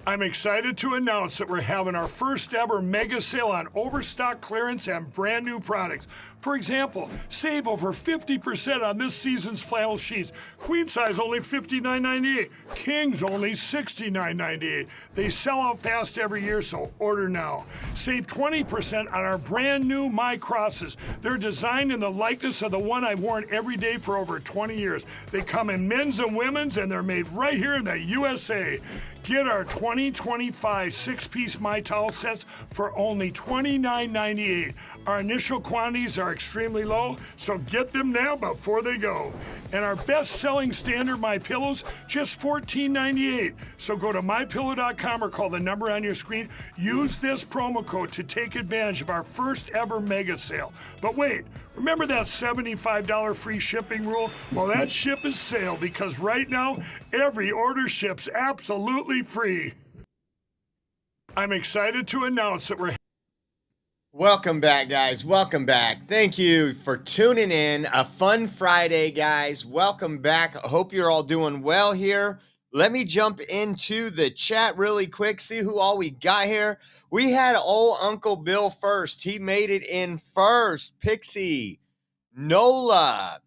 I'm excited to announce that we're having our first ever mega sale on overstock clearance and brand new products. For example, save over 50% on this season's flannel sheets. Queen size only $59.98. Kings only $69.98. They sell out fast every year, so order now. Save 20% on our brand new My Crosses. They're designed in the likeness of the one I've worn every day for over 20 years. They come in men's and women's, and they're made right here in the USA. Get our 2025 six-piece My Towel sets for only $29.98. Our initial quantities are extremely low, so get them now before they go. And our best-selling standard My Pillows, just $14.98. So go to mypillow.com or call the number on your screen. Use this promo code to take advantage of our first ever mega sale. But wait, remember that $75 free shipping rule? Well, that ship is sailed because right now, every order ships absolutely free. I'm excited to announce that we're... Welcome back, guys. Welcome back. Thank you for tuning in. A fun Friday, guys. Welcome back. I hope you're all doing well here. Let me jump into the chat really quick, see who all we got here. We had old Uncle Bill first. He made it in first. Pixie, Nola,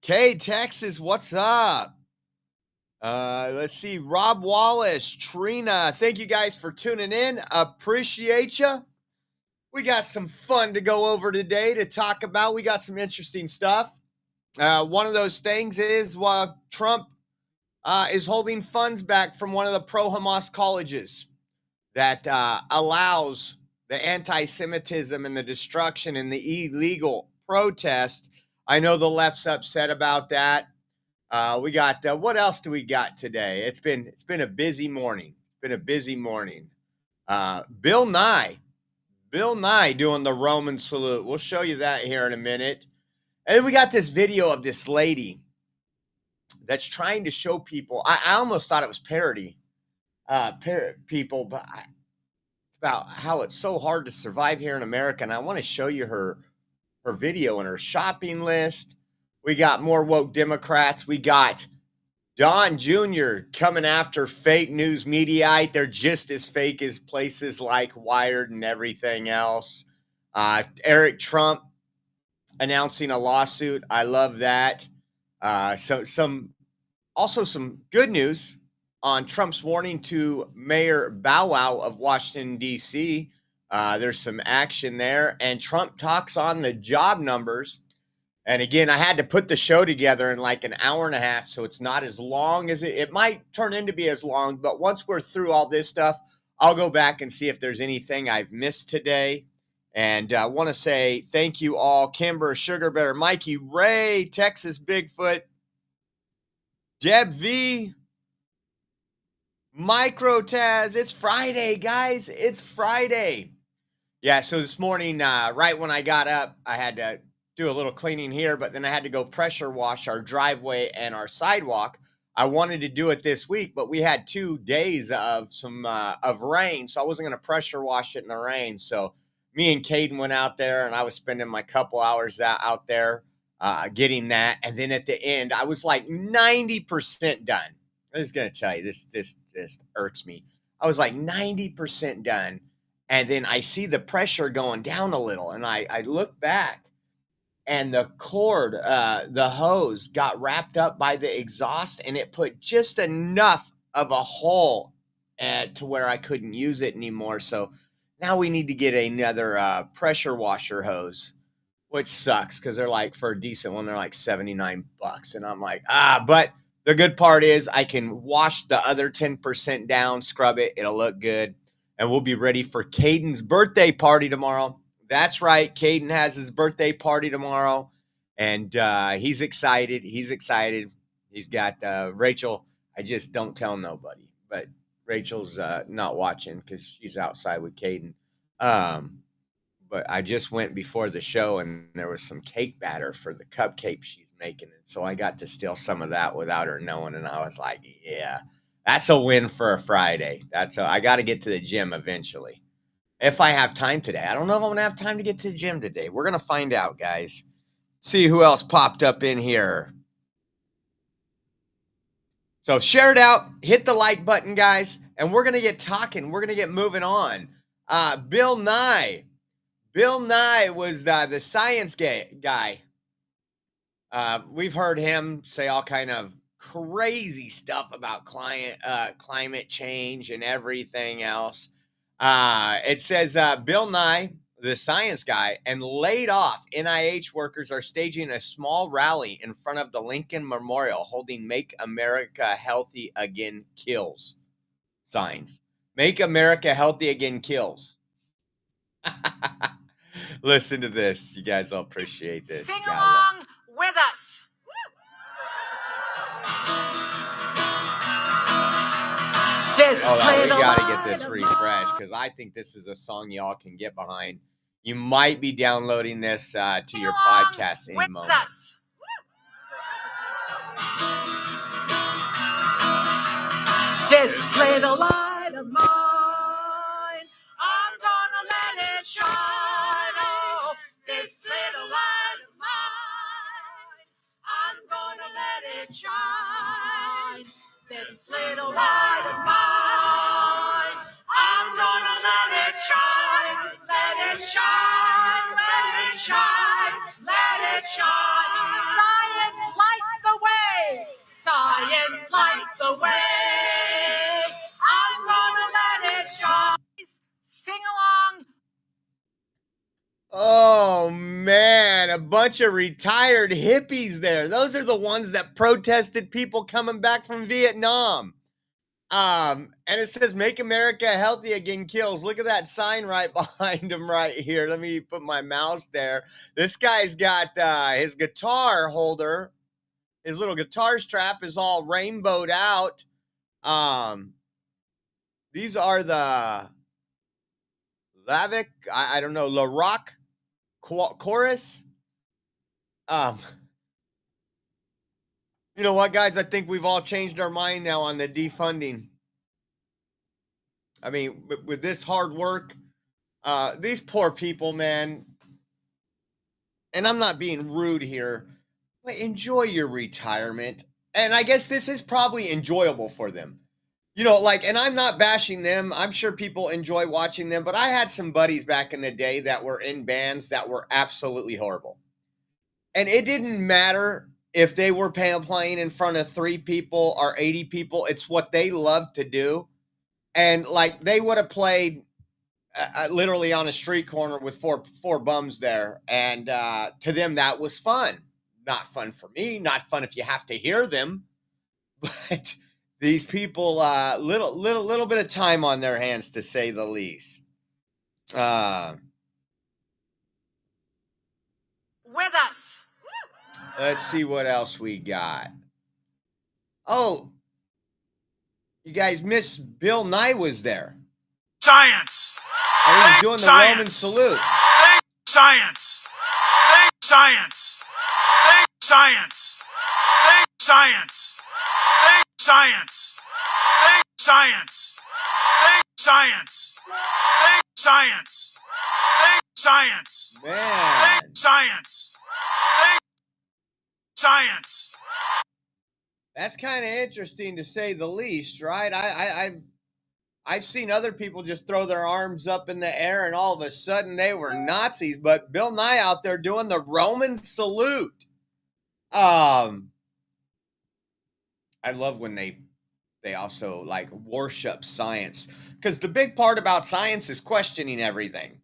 K, Texas, what's up? Let's see. Rob Wallace, Trina. Thank you guys for tuning in. Appreciate you. We got some fun to go over today to talk about. We got some interesting stuff. One of those things is Trump is holding funds back from one of the pro-Hamas colleges that allows the anti-Semitism and the destruction and the illegal protest. I know the left's upset about that. We got what else do we got today? It's been a busy morning. It's been a busy morning. Bill Nye doing the Roman salute. We'll show you that here in a minute. And then we got this video of this lady that's trying to show people. I almost thought it was parody people, but it's about how it's so hard to survive here in America. And I want to show you her video and her shopping list. We got more woke Democrats. We got Don Jr. coming after fake news media. They're just as fake as places like Wired and everything else. Eric Trump announcing a lawsuit. I love that. Some good news on Trump's warning to Mayor Bow Wow of Washington, D.C. There's some action there. And Trump talks on the job numbers. And again, I had to put the show together in like an hour and a half, so it's not as long as it might turn into be as long. But once we're through all this stuff, I'll go back and see if there's anything I've missed today. And I want to say thank you all. Kimber, Sugar Bear, Mikey, Ray, Texas Bigfoot, Deb V, Micro Taz. It's Friday, guys. It's Friday. Yeah, so this morning, right when I got up, I had to do a little cleaning here, but then I had to go pressure wash our driveway and our sidewalk. I wanted to do it this week, but we had 2 days of of rain, so I wasn't going to pressure wash it in the rain. So me and Caden went out there, and I was spending my couple hours out there getting that. And then at the end, I was like 90% done. I'm just going to tell you, this just irks me. I was like 90% done, and then I see the pressure going down a little, and I look back, and the cord, the hose got wrapped up by the exhaust, and it put just enough of a hole to where I couldn't use it anymore. So now we need to get another pressure washer hose, which sucks because they're like, for a decent one, they're like $79. And I'm like, but the good part is I can wash the other 10% down, scrub it. It'll look good. And we'll be ready for Caden's birthday party tomorrow. That's right. Caden has his birthday party tomorrow, and he's excited. He's excited. He's got Rachel. I just don't tell nobody, but Rachel's not watching because she's outside with Caden. But I just went before the show, and there was some cake batter for the cupcake she's making. And so I got to steal some of that without her knowing. And I was like, yeah, that's a win for a Friday. I got to get to the gym eventually. If I have time today. I don't know if I'm going to have time to get to the gym today. We're going to find out, guys. See who else popped up in here. So share it out. Hit the like button, guys. And we're going to get talking. We're going to get moving on. Bill Nye. Bill Nye was the science guy. We've heard him say all kind of crazy stuff about climate change and everything else. It says Bill Nye, the science guy, and laid off NIH workers are staging a small rally in front of the Lincoln Memorial holding Make America Healthy Again Kills signs. Make America Healthy Again kills. Listen to this. You guys will appreciate this. Sing along with us. We got to get this refreshed because I think this is a song y'all can get behind. You might be downloading this to your podcast any moment. This little light of mine, I'm gonna let it shine. Oh, this little light of mine, I'm gonna let it shine. This little light of mine, I'm gonna let it shine. Let it shine, let it shine, let it shine. Science lights the way. Science lights the way. I'm gonna let it shine. Sing along. Oh, man, a bunch of retired hippies there. Those are the ones that protested people coming back from Vietnam. And it says, Make America Healthy Again kills. Look at that sign right behind him right here. Let me put my mouse there. This guy's got his guitar holder. His little guitar strap is all rainbowed out. These are the Lavic, I don't know, La Rock chorus. You know what, guys? I think we've all changed our mind now on the defunding. I mean, with this hard work, these poor people, man, and I'm not being rude here, but enjoy your retirement. And I guess this is probably enjoyable for them. You know, like, and I'm not bashing them. I'm sure people enjoy watching them, but I had some buddies back in the day that were in bands that were absolutely horrible. And it didn't matter if they were playing in front of 3 people or 80 people. It's what they loved to do. And like, they would have played literally on a street corner with four bums there. And to them, that was fun. Not fun for me. Not fun if you have to hear them. But these people, little bit of time on their hands, to say the least. With us. Let's see what else we got. Oh, you guys missed Bill Nye was there. Science. And he was doing the Roman salute. Thank science. Thank science. Thank science. Thank science. Thank science. Thank science. Thank science. Thank science. Thank science. Man. Thank science. Thank science. That's kind of interesting, to say the least, right? I've seen other people just throw their arms up in the air and all of a sudden they were Nazis, but Bill Nye out there doing the Roman salute. I love when they also like worship science, because the big part about science is questioning everything.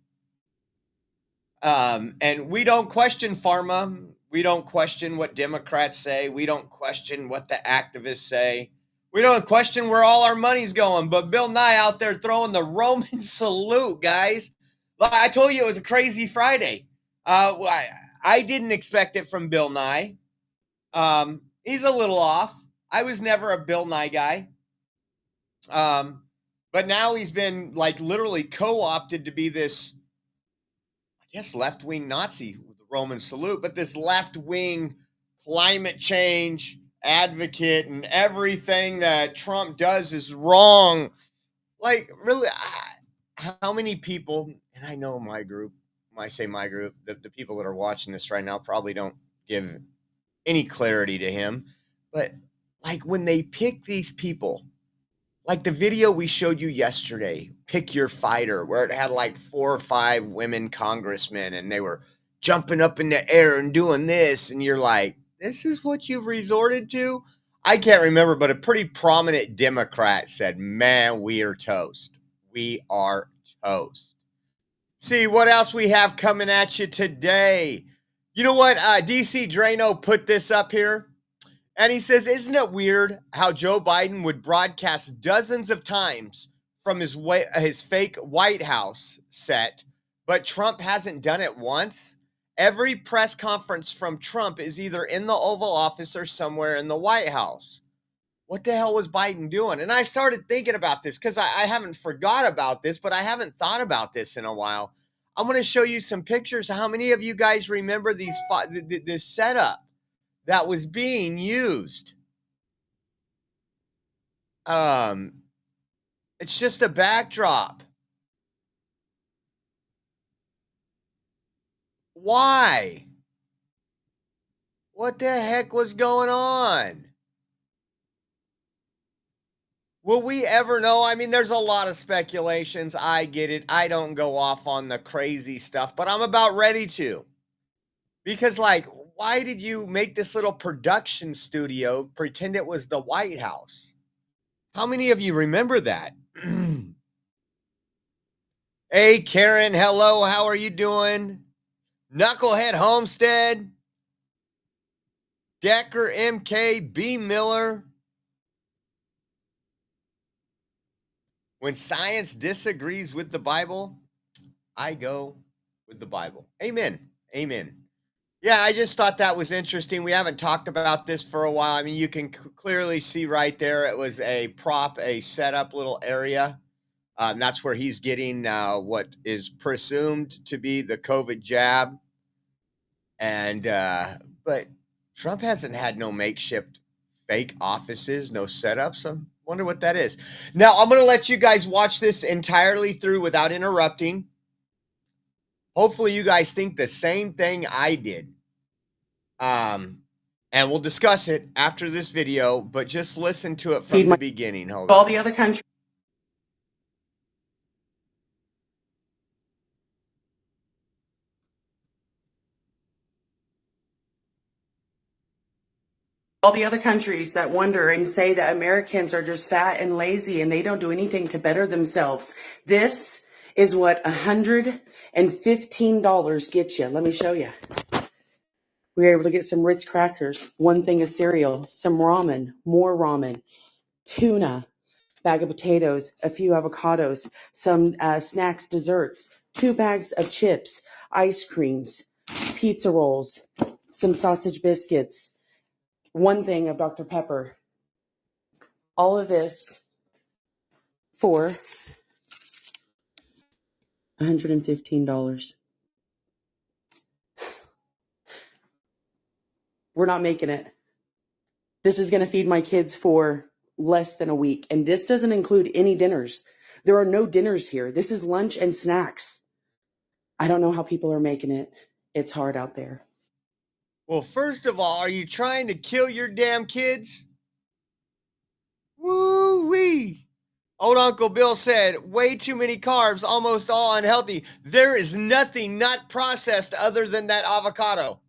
And we don't question pharma. We don't question what Democrats say. We don't question what the activists say. We don't question where all our money's going. But Bill Nye out there throwing the Roman salute, guys. I told you it was a crazy Friday. I didn't expect it from Bill Nye. He's a little off. I was never a Bill Nye guy. But now he's been like literally co-opted to be this, I guess, left-wing Nazi with the Roman salute, but this left-wing climate change advocate, and everything that Trump does is wrong. Like, really, how many people, and I know my group, when I say my group, the people that are watching this right now probably don't give any clarity to him, but like when they pick these people Like the video we showed you yesterday, Pick Your Fighter, where it had like 4 or 5 women congressmen and they were jumping up in the air and doing this. And you're like, this is what you've resorted to? I can't remember, but a pretty prominent Democrat said, man, we are toast. We are toast. See what else we have coming at you today. You know what? DC Drano put this up here. And he says, isn't it weird how Joe Biden would broadcast dozens of times from his fake White House set, but Trump hasn't done it once? Every press conference from Trump is either in the Oval Office or somewhere in the White House. What the hell was Biden doing? And I started thinking about this because I haven't forgot about this, but I haven't thought about this in a while. I'm going to show you some pictures. How many of you guys remember this setup that was being used? It's just a backdrop. Why? What the heck was going on? Will we ever know? I mean, there's a lot of speculations. I get it. I don't go off on the crazy stuff, but I'm about ready to. Because, like, why did you make this little production studio pretend it was the White House? How many of you remember that? Hey, Karen, hello. How are you doing? Knucklehead Homestead. Decker MK, B. Miller. When science disagrees with the Bible, I go with the Bible. Amen. Amen. Yeah, I just thought that was interesting. We haven't talked about this for a while. I mean, you can clearly see right there, it was a prop, a setup little area. That's where he's getting what is presumed to be the COVID jab. And, but Trump hasn't had no makeshift fake offices, no setups. I wonder what that is. Now, I'm going to let you guys watch this entirely through without interrupting. Hopefully you guys think the same thing I did. And we'll discuss it after this video, but just listen to it from the beginning. Hold on. All the other countries. All the other countries that wonder and say that Americans are just fat and lazy and they don't do anything to better themselves. This is what $115 gets you. Let me show you. We were able to get some Ritz crackers, 1 thing of cereal, some ramen, more ramen, tuna, bag of potatoes, a few avocados, some snacks, desserts, 2 bags of chips, ice creams, pizza rolls, some sausage biscuits, 1 thing of Dr. Pepper. All of this for $115. We're not making it. This is going to feed my kids for less than a week. And this doesn't include any dinners. There are no dinners here. This is lunch and snacks. I don't know how people are making it. It's hard out there. Well, first of all, are you trying to kill your damn kids? Woo-wee. Old Uncle Bill said, way too many carbs, almost all unhealthy. There is nothing not processed other than that avocado.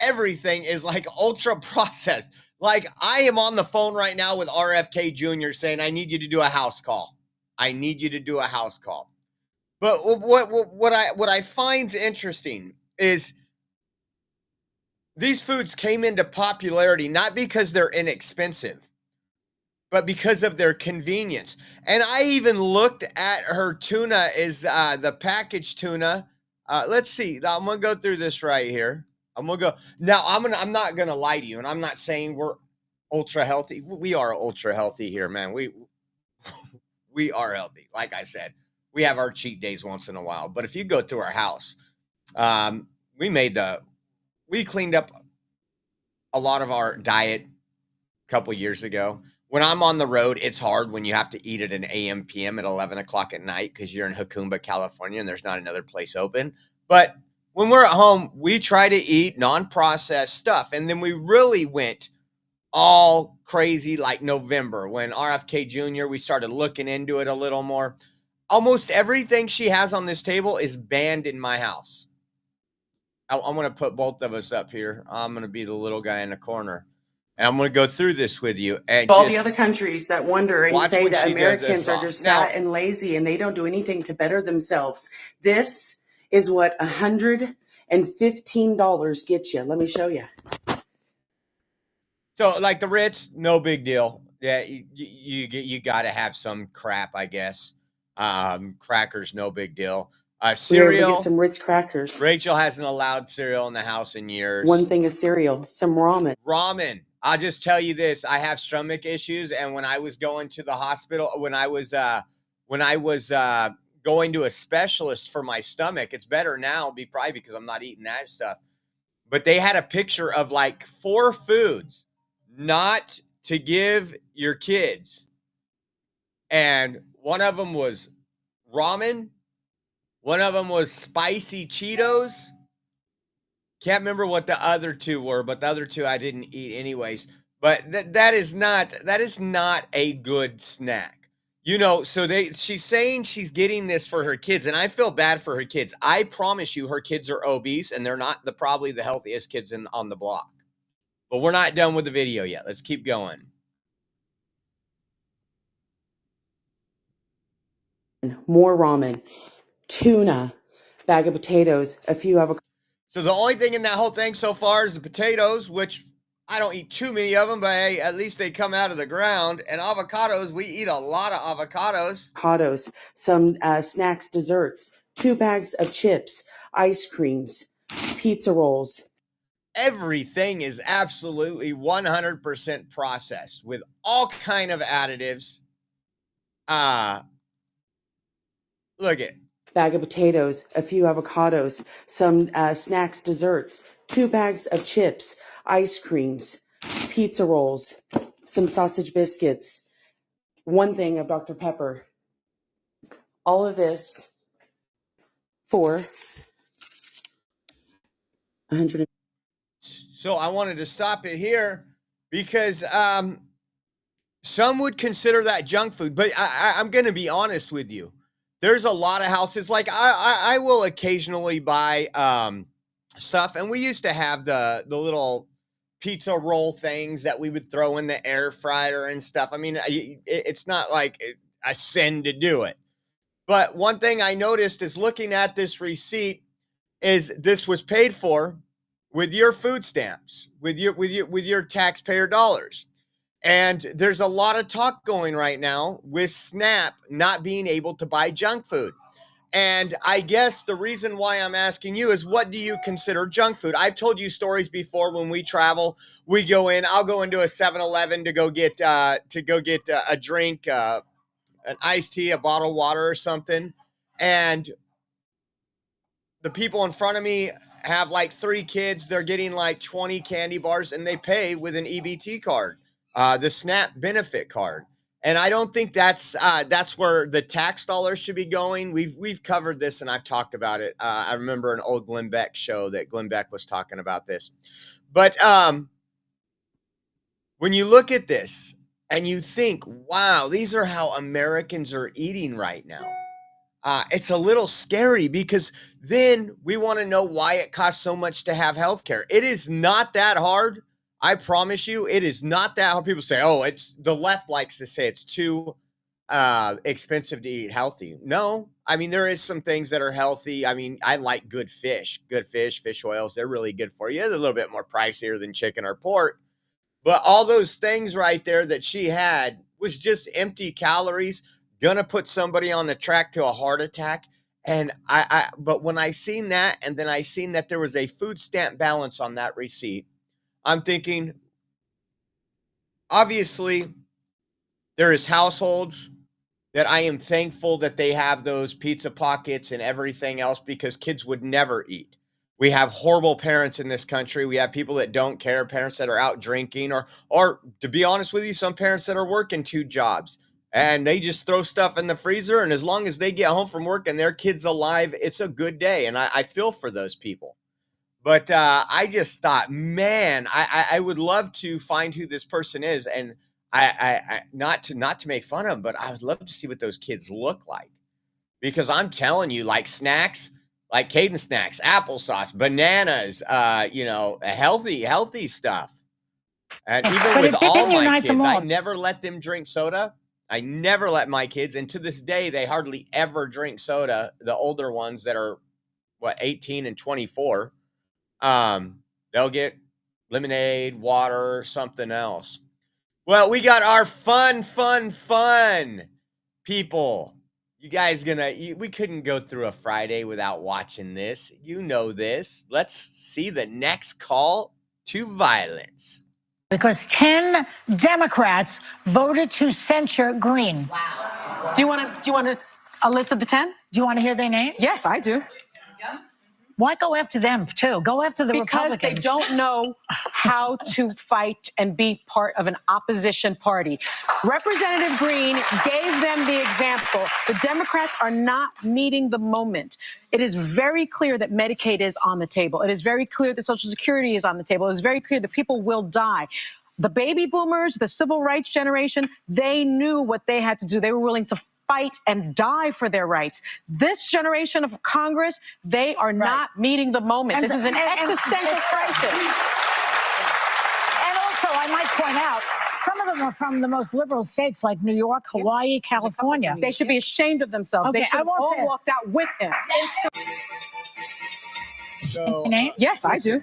Everything is like ultra processed. Like I am on the phone right now with RFK Jr. saying, I need you to do a house call. I need you to do a house call. But what I find interesting is these foods came into popularity not because they're inexpensive, but because of their convenience. And I even looked at her tuna is the packaged tuna. Let's see. I'm going to go through this right here. I'm going to go. Now, I'm not going to lie to you, and I'm not saying we're ultra healthy. We are ultra healthy here, man. We are healthy. Like I said, we have our cheat days once in a while. But if you go to our house, we cleaned up a lot of our diet a couple years ago. When I'm on the road, it's hard when you have to eat at an AM, PM at 11 o'clock at night because you're in Jacumba, California, and there's not another place open. But when we're at home, we try to eat non-processed stuff. And then we really went all crazy like November when RFK Jr., we started looking into it a little more. Almost everything she has on this table is banned in my house. I'm going to put both of us up here. I'm going to be the little guy in the corner. And I'm going to go through this with you. And all the other countries that wonder and say that she does Americans this are off. just Now- fat and lazy and they don't do anything to better themselves. This is what $115 gets you. Let me show you. So like the Ritz, no big deal. Yeah, you got to have some crap, I guess. Crackers, no big deal. We were able to Cereal. get some Ritz crackers. Rachel hasn't allowed cereal in the house in years. One thing of cereal, some ramen. Ramen. I'll just tell you this: I have stomach issues, and when I was going to the hospital, when I was going to a specialist for my stomach, it's better now, probably because I'm not eating that stuff. But they had a picture of like 4 foods not to give your kids, and one of them was ramen. One of them was spicy Cheetos. Can't remember what the other 2 were, but the other 2 I didn't eat anyways. But that is not a good snack. You know, so she's saying she's getting this for her kids, and I feel bad for her kids. I promise you her kids are obese, and they're not probably the healthiest kids on the block. But we're not done with the video yet. Let's keep going. More ramen, tuna, bag of potatoes, a few avocados. So the only thing in that whole thing so far is the potatoes, which I don't eat too many of them, but hey, at least they come out of the ground. And avocados, we eat a lot of avocados. Some snacks, desserts, 2 bags of chips, ice creams, pizza rolls. Everything is absolutely 100% processed with all kind of additives. Look at Bag of potatoes, a few avocados, some snacks, desserts, 2 bags of chips, ice creams, pizza rolls, some sausage biscuits, 1 thing of Dr. Pepper. All of this for $100. So I wanted to stop it here because some would consider that junk food, but I'm going to be honest with you. There's a lot of houses, like I will occasionally buy stuff, and we used to have the little pizza roll things that we would throw in the air fryer and stuff. I mean, it's not like a sin to do it. But one thing I noticed is looking at this receipt is this was paid for with your food stamps, with your taxpayer dollars. And there's a lot of talk going right now with SNAP not being able to buy junk food. And I guess the reason why I'm asking you is, what do you consider junk food? I've told you stories before. When we travel, I'll go into a 7-Eleven to go get a drink, an iced tea, a bottle of water or something. And the people in front of me have like 3 kids. They're getting like 20 candy bars, and they pay with an EBT card. The SNAP benefit card. And I don't think that's where the tax dollars should be going. We've covered this, and I've talked about it. I remember an old Glenn Beck show that Glenn Beck was talking about this. But when you look at this and you think, wow, these are how Americans are eating right now. It's a little scary, because then we want to know why it costs so much to have health care. It is not that hard. I promise you, it is not that hard. People say, oh, the left likes to say it's too expensive to eat healthy. No, I mean, there is some things that are healthy. I mean, I like good fish, fish oils. They're really good for you. They're a little bit more pricier than chicken or pork. But all those things right there that she had was just empty calories, gonna put somebody on the track to a heart attack. And but when I seen that, and then I seen that there was a food stamp balance on that receipt, I'm thinking, obviously, there is households that I am thankful that they have those pizza pockets and everything else, because kids would never eat. We have horrible parents in this country. We have people that don't care, parents that are out drinking, or to be honest with you, some parents that are working 2 jobs, and they just throw stuff in the freezer. And as long as they get home from work and their kid's alive, it's a good day. And I feel for those people. But I just thought, man, I would love to find who this person is, and I not to make fun of them, but I would love to see what those kids look like, because I'm telling you, like snacks, like Caden snacks, applesauce, bananas, healthy stuff. And even But with it all didn't my unite them kids, I all. never let them drink soda. I never let my kids, and to this day, they hardly ever drink soda. The older ones that are 18 and 24, they'll get lemonade, water, something else. Well, we got our fun people. You guys we couldn't go through a Friday without watching this. You know this. Let's see the next call to violence. Because 10 Democrats voted to censure Green. Wow. Do you want a list of the 10? Do you want to hear their names? Yes, I do. Why go after them too? Go after the Republicans. Because they don't know how to fight and be part of an opposition party. Representative Green gave them the example. The Democrats are not meeting the moment. It is very clear that Medicaid is on the table. It is very clear that Social Security is on the table. It is very clear that people will die. The baby boomers, the civil rights generation, they knew what they had to do. They were willing to fight and die for their rights. This generation of Congress, they are not meeting the moment. This is an existential crisis. And also, I might point out, some of them are from the most liberal states like New York, Hawaii, California. They should be ashamed of themselves. Okay, They should have all walked out with him. So, Yes, I do.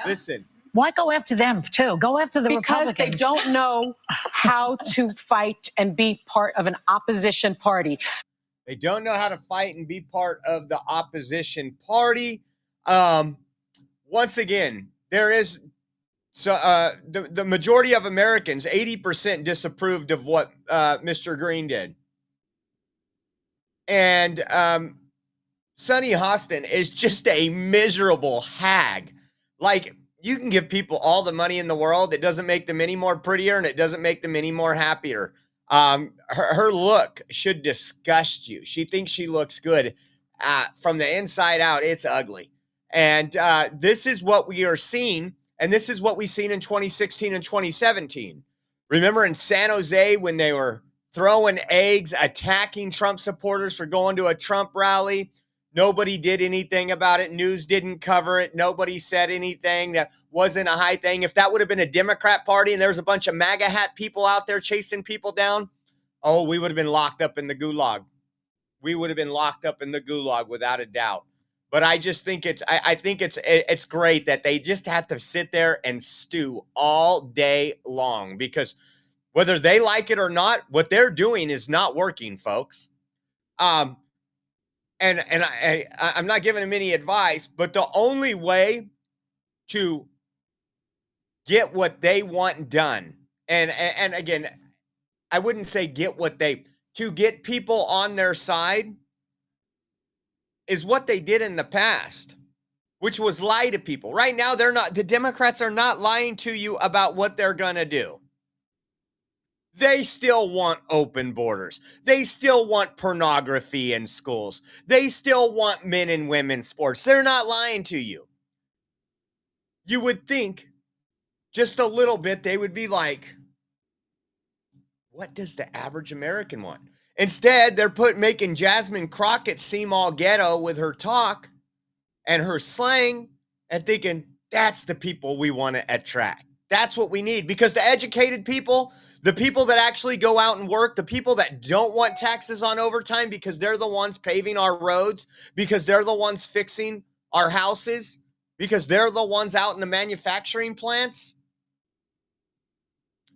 Listen. Why go after them too? Go after the Republicans. Because they don't know how to fight and be part of an opposition party. They don't know how to fight and be part of the opposition party. Once again, there is the majority of Americans, 80%, disapproved of what Mr. Green did. And Sonny Hostin is just a miserable hag. Like, you can give people all the money in the world. It doesn't make them any more prettier, and it doesn't make them any more happier. Her look should disgust you. She thinks she looks good. From the inside out, it's ugly. And this is what we are seeing, and this is what we seen in 2016 and 2017. Remember in San Jose when they were throwing eggs, attacking Trump supporters for going to a Trump rally? Nobody did anything about it. News didn't cover it. Nobody said anything. That wasn't a high thing. If that would have been a Democrat party and there was a bunch of MAGA hat people out there chasing people down, oh, we would have been locked up in the gulag. We would have been locked up in the gulag without a doubt. But I just think I think it's great that they just have to sit there and stew all day long, because whether they like it or not, what they're doing is not working, folks. And I'm not giving them any advice, but the only way to get what they want done, and again, I wouldn't say to get people on their side, is what they did in the past, which was lie to people. Right now, the Democrats are not lying to you about what they're going to do. They still want open borders. They still want pornography in schools. They still want men and women's sports. They're not lying to you. You would think just a little bit they would be like, what does the average American want? Instead, they're making Jasmine Crockett seem all ghetto with her talk and her slang, and thinking that's the people we want to attract. That's what we need, because the educated people, the people that actually go out and work, the people that don't want taxes on overtime because they're the ones paving our roads, because they're the ones fixing our houses, because they're the ones out in the manufacturing plants,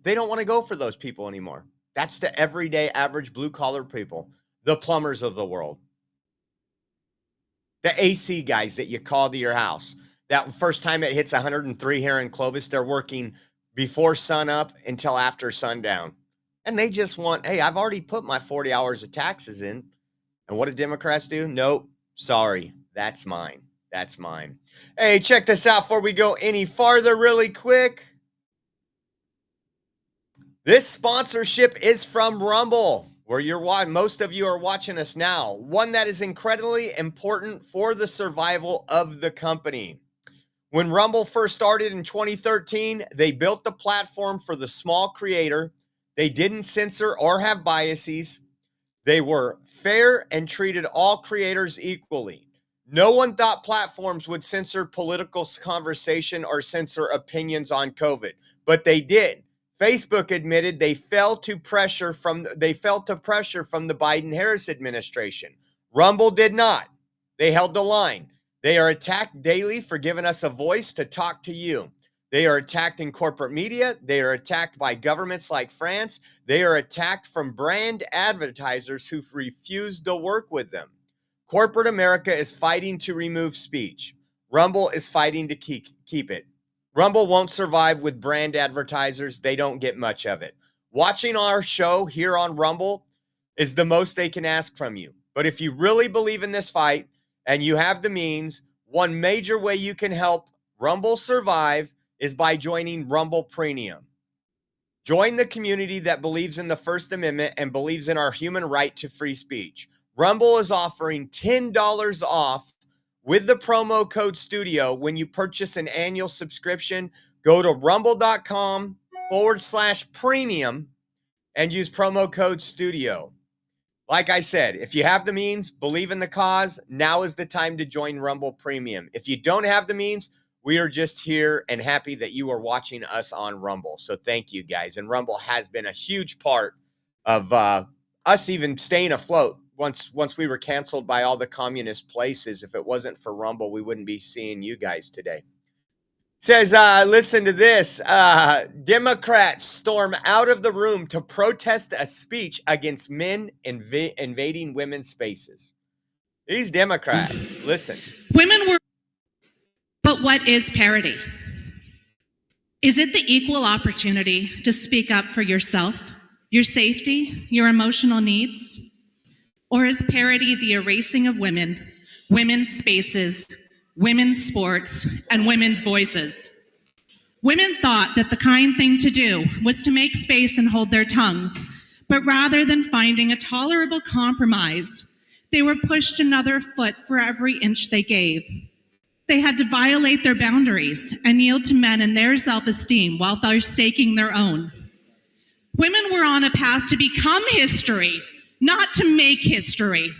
they don't want to go for those people anymore. That's the everyday average blue-collar people, the plumbers of the world, the AC guys that you call to your house. That first time it hits 103 here in Clovis, they're working before sun up until after sundown. And they just want, hey, I've already put my 40 hours of taxes in. And what do Democrats do? Nope, sorry, that's mine. That's mine. Hey, check this out before we go any farther really quick. This sponsorship is from Rumble, where most of you are watching us now. One that is incredibly important for the survival of the company. When Rumble first started in 2013, they built the platform for the small creator. They didn't censor or have biases. They were fair and treated all creators equally. No one thought platforms would censor political conversation or censor opinions on COVID, but they did. Facebook admitted they felt to pressure from the Biden-Harris administration. Rumble did not. They held the line. They are attacked daily for giving us a voice to talk to you. They are attacked in corporate media. They are attacked by governments like France. They are attacked from brand advertisers who refuse to work with them. Corporate America is fighting to remove speech. Rumble is fighting to keep it. Rumble won't survive with brand advertisers. They don't get much of it. Watching our show here on Rumble is the most they can ask from you. But if you really believe in this fight and you have the means, one major way you can help Rumble survive is by joining Rumble Premium. Join the community that believes in the First Amendment and believes in our human right to free speech. Rumble is offering $10 off with the promo code STUDIO when you purchase an annual subscription. Go to rumble.com/premium and use promo code STUDIO. Like I said, if you have the means, believe in the cause, now is the time to join Rumble Premium. If you don't have the means, we are just here and happy that you are watching us on Rumble. So thank you, guys. And Rumble has been a huge part of us even staying afloat. Once we were canceled by all the communist places, if it wasn't for Rumble, we wouldn't be seeing you guys today. Says, listen to this. Democrats storm out of the room to protest a speech against men invading women's spaces. These Democrats, listen. Women were... But what is parity? Is it the equal opportunity to speak up for yourself, your safety, your emotional needs? Or is parity the erasing of women, women's spaces, women's sports, and women's voices? Women thought that the kind thing to do was to make space and hold their tongues, but rather than finding a tolerable compromise, they were pushed another foot for every inch they gave. They had to violate their boundaries and yield to men and their self-esteem while forsaking their own. Women were on a path to become history, not to make history.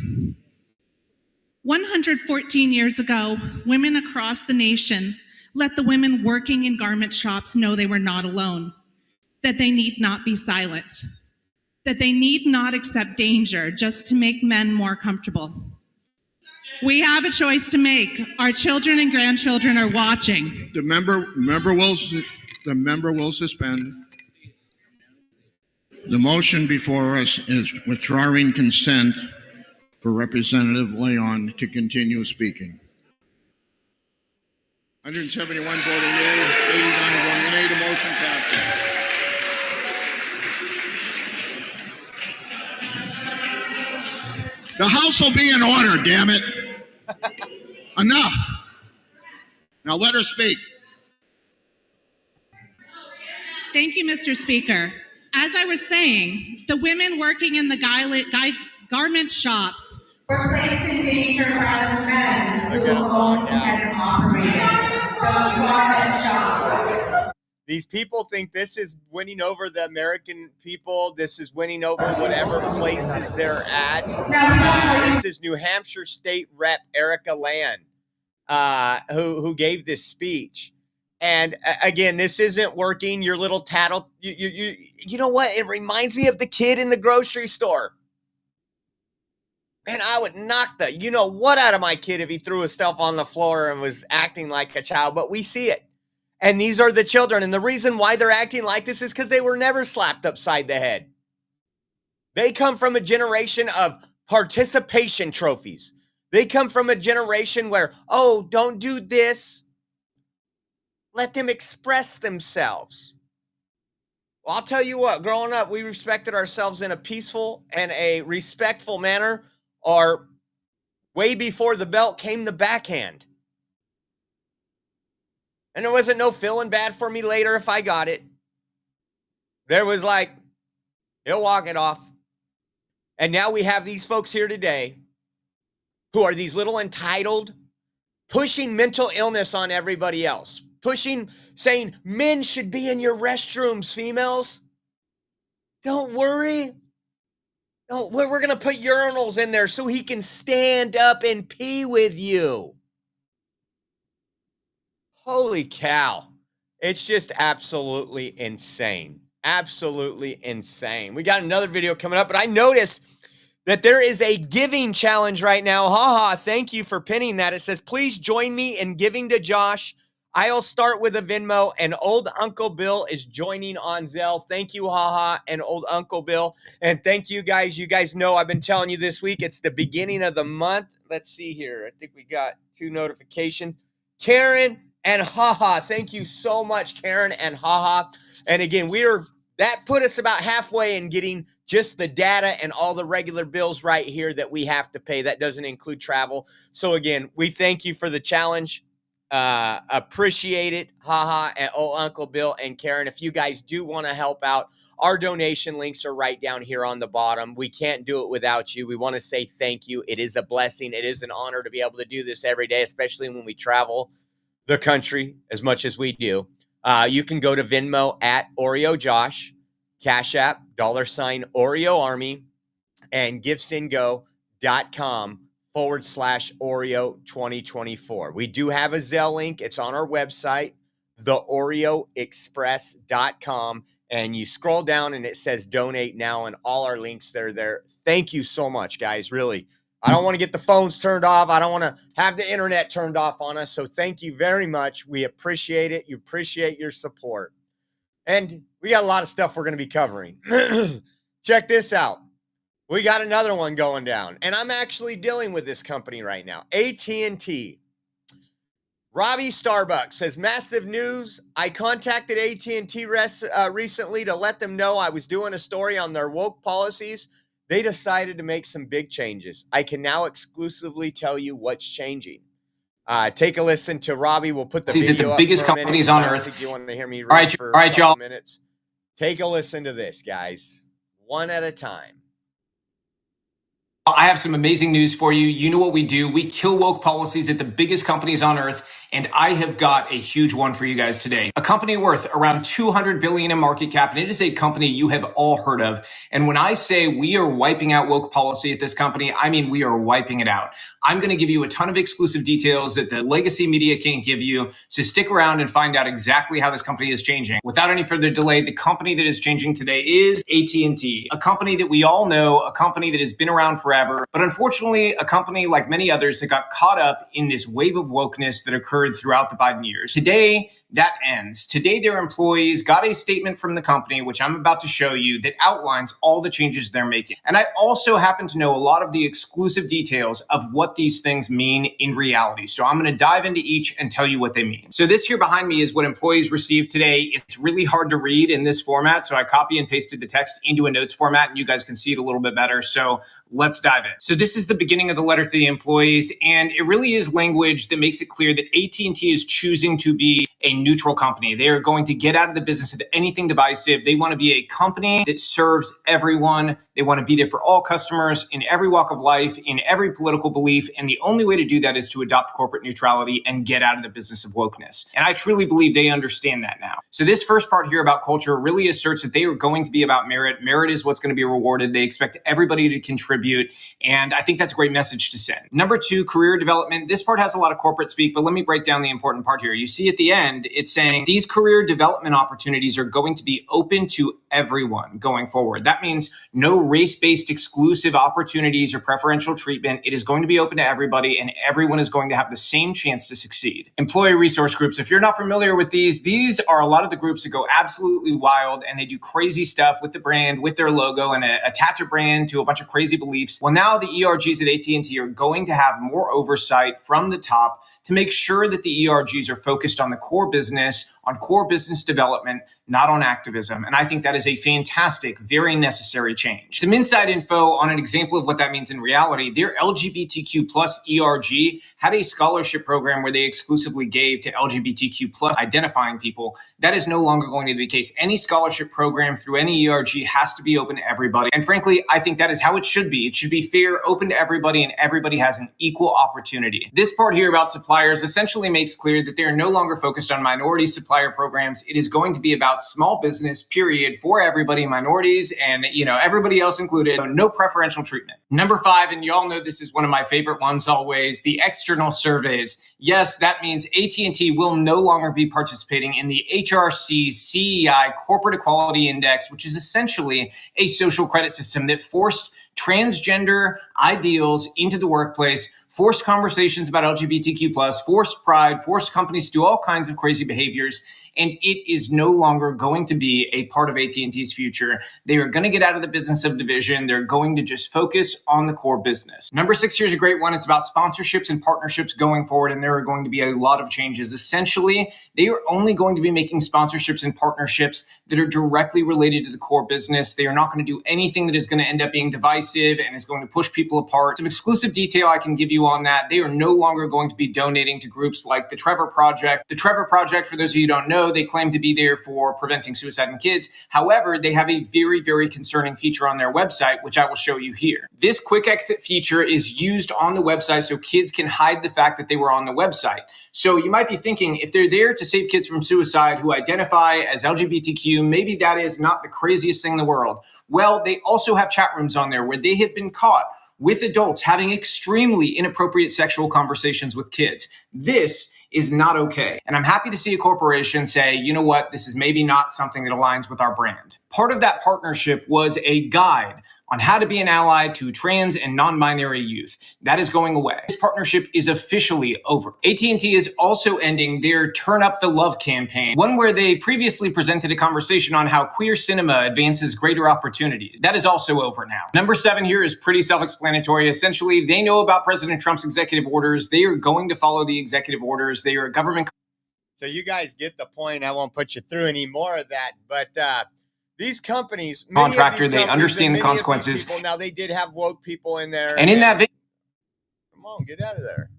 114 years ago, women across the nation let the women working in garment shops know they were not alone, that they need not be silent, that they need not accept danger just to make men more comfortable. We have a choice to make. Our children and grandchildren are watching. The member will suspend. The motion before us is withdrawing consent for Representative Leon to continue speaking. 171 voting yea, 89 voting nay. The motion passes. The House will be in order, damn it. Enough. Now let her speak. Thank you, Mr. Speaker. As I was saying, the women working in the garment shops were placed in danger by the men who owned and operated those garment shops. These people think this is winning over the American people. This is winning over whatever places they're at. This is New Hampshire State Rep Erica Land, who gave this speech. And again, this isn't working. Your little tattle. You know what? It reminds me of the kid in the grocery store. Man, I would knock the you know what out of my kid if he threw his stuff on the floor and was acting like a child. But we see it. And these are the children. And the reason why they're acting like this is because they were never slapped upside the head. They come from a generation of participation trophies. They come from a generation where, oh, don't do this. Let them express themselves. Well, I'll tell you what, growing up, we respected ourselves in a peaceful and a respectful manner, or way before the belt came the backhand. And there wasn't no feeling bad for me later if I got it. There was like, he'll walk it off. And now we have these folks here today who are these little entitled, pushing mental illness on everybody else, saying men should be in your restrooms, females. Don't worry. No, we're going to put urinals in there so he can stand up and pee with you. Holy cow. It's just absolutely insane. Absolutely insane. We got another video coming up, but I noticed that there is a giving challenge right now. Haha, thank you for pinning that. It says, please join me in giving to Josh. I'll start with a Venmo, and old Uncle Bill is joining on Zelle. Thank you, Haha, and old Uncle Bill. And thank you guys. You guys know I've been telling you this week, it's the beginning of the month. Let's see here. I think we got 2 notifications. Karen and Haha. Thank you so much, Karen and Haha. And again, that put us about halfway in getting just the data and all the regular bills right here that we have to pay. That doesn't include travel. So again, we thank you for the challenge. Appreciate it. Haha, and old Uncle Bill and Karen. If you guys do want to help out, our donation links are right down here on the bottom. We can't do it without you. We want to say thank you. It is a blessing. It is an honor to be able to do this every day, especially when we travel the country as much as we do. You can go to Venmo at Oreo Josh, Cash App, $ Oreo Army, and givesendgo.com/Oreo 2024. We do have a Zelle link. It's on our website, theoreoexpress.com. And you scroll down and it says donate now, and all our links are there. Thank you so much, guys. Really. I don't want to get the phones turned off. I don't want to have the internet turned off on us. So thank you very much. We appreciate it. You appreciate your support. And we got a lot of stuff we're going to be covering. Check this out. We got another one going down. And I'm actually dealing with this company right now. AT&T. Robbie Starbucks says, massive news. I contacted AT&T recently to let them know I was doing a story on their woke policies. They decided to make some big changes. I can now exclusively tell you what's changing. Take a listen to Robbie. We'll put the video up. Biggest companies on earth. I think you want to hear me read for a couple minutes. Take a listen to this, guys. One at a time. I have some amazing news for you. You know what we do. We kill woke policies at the biggest companies on earth. And I have got a huge one for you guys today. A company worth around $200 billion in market cap. And it is a company you have all heard of. And when I say we are wiping out woke policy at this company, I mean we are wiping it out. I'm going to give you a ton of exclusive details that the legacy media can't give you. So stick around and find out exactly how this company is changing. Without any further delay, the company that is changing today is AT&T, a company that we all know, a company that has been around forever, but unfortunately, a company like many others that got caught up in this wave of wokeness that occurred throughout the Biden years. Today, that ends. Today, their employees got a statement from the company, which I'm about to show you, that outlines all the changes they're making. And I also happen to know a lot of the exclusive details of what these things mean in reality. So I'm going to dive into each and tell you what they mean. So this here behind me is what employees received today. It's really hard to read in this format, so I copy and pasted the text into a notes format, and you guys can see it a little bit better. So let's dive in. So this is the beginning of the letter to the employees, and it really is language that makes it clear that AT&T is choosing to be a neutral company. They are going to get out of the business of anything divisive. They want to be a company that serves everyone. They want to be there for all customers in every walk of life, in every political belief. And the only way to do that is to adopt corporate neutrality and get out of the business of wokeness. And I truly believe they understand that now. So this first part here about culture really asserts that they are going to be about merit. Merit is what's going to be rewarded. They expect everybody to contribute. And I think that's a great message to send. Number 2, career development. This part has a lot of corporate speak, but let me break down the important part here. You see at the end, it's saying these career development opportunities are going to be open to everyone going forward. That means no race-based exclusive opportunities or preferential treatment. It is going to be open to everybody, and everyone is going to have the same chance to succeed. Employee resource groups. If you're not familiar with these are a lot of the groups that go absolutely wild, and they do crazy stuff with the brand, with their logo, and attach a brand to a bunch of crazy beliefs. Well, now the ERGs at AT&T are going to have more oversight from the top to make sure ensure that the ERGs are focused on the core business, on core business development, not on activism. And I think that is a fantastic, very necessary change. Some inside info on an example of what that means in reality. Their LGBTQ plus ERG had a scholarship program where they exclusively gave to LGBTQ plus identifying people. That is no longer going to be the case. Any scholarship program through any ERG has to be open to everybody. And frankly, I think that is how it should be. It should be fair, open to everybody, and everybody has an equal opportunity. This part here about suppliers essentially makes clear that they are no longer focused on minority supplier programs. It is going to be about small business, period, for everybody, minorities, and everybody else included. No preferential treatment. Number 5, and y'all know this is one of my favorite ones always, the external surveys. Yes, that means AT&T will no longer be participating in the HRC CEI Corporate Equality Index, which is essentially a social credit system that forced transgender ideals into the workplace, forced conversations about LGBTQ+, forced pride, forced companies to do all kinds of crazy behaviors. And it is no longer going to be a part of AT&T's future. They are going to get out of the business of division. They're going to just focus on the core business. Number 6 here is a great one. It's about sponsorships and partnerships going forward, and there are going to be a lot of changes. Essentially, they are only going to be making sponsorships and partnerships that are directly related to the core business. They are not going to do anything that is going to end up being divisive and is going to push people apart. Some exclusive detail I can give you on that. They are no longer going to be donating to groups like the Trevor Project. The Trevor Project, for those of you who don't know, they claim to be there for preventing suicide in kids. However, they have a very, very concerning feature on their website, which I will show you here. This quick exit feature is used on the website so kids can hide the fact that they were on the website. So you might be thinking, if they're there to save kids from suicide who identify as LGBTQ, maybe that is not the craziest thing in the world. Well, they also have chat rooms on there where they have been caught with adults having extremely inappropriate sexual conversations with kids. This is not okay. And I'm happy to see a corporation say, you know what, this is maybe not something that aligns with our brand. Part of that partnership was a guide on how to be an ally to trans and non-binary youth. That is going away. This partnership is officially over. AT&T is also ending their Turn Up the Love campaign, one where they previously presented a conversation on how queer cinema advances greater opportunities. That is also over now. Number 7 here is pretty self-explanatory. Essentially, they know about President Trump's executive orders. They are going to follow the executive orders. They are a government. So you guys get the point. I won't put you through any more of that, but these companies, contractor, they understand the consequences. People, now they did have woke people in there, and in that video, come on, get out of there.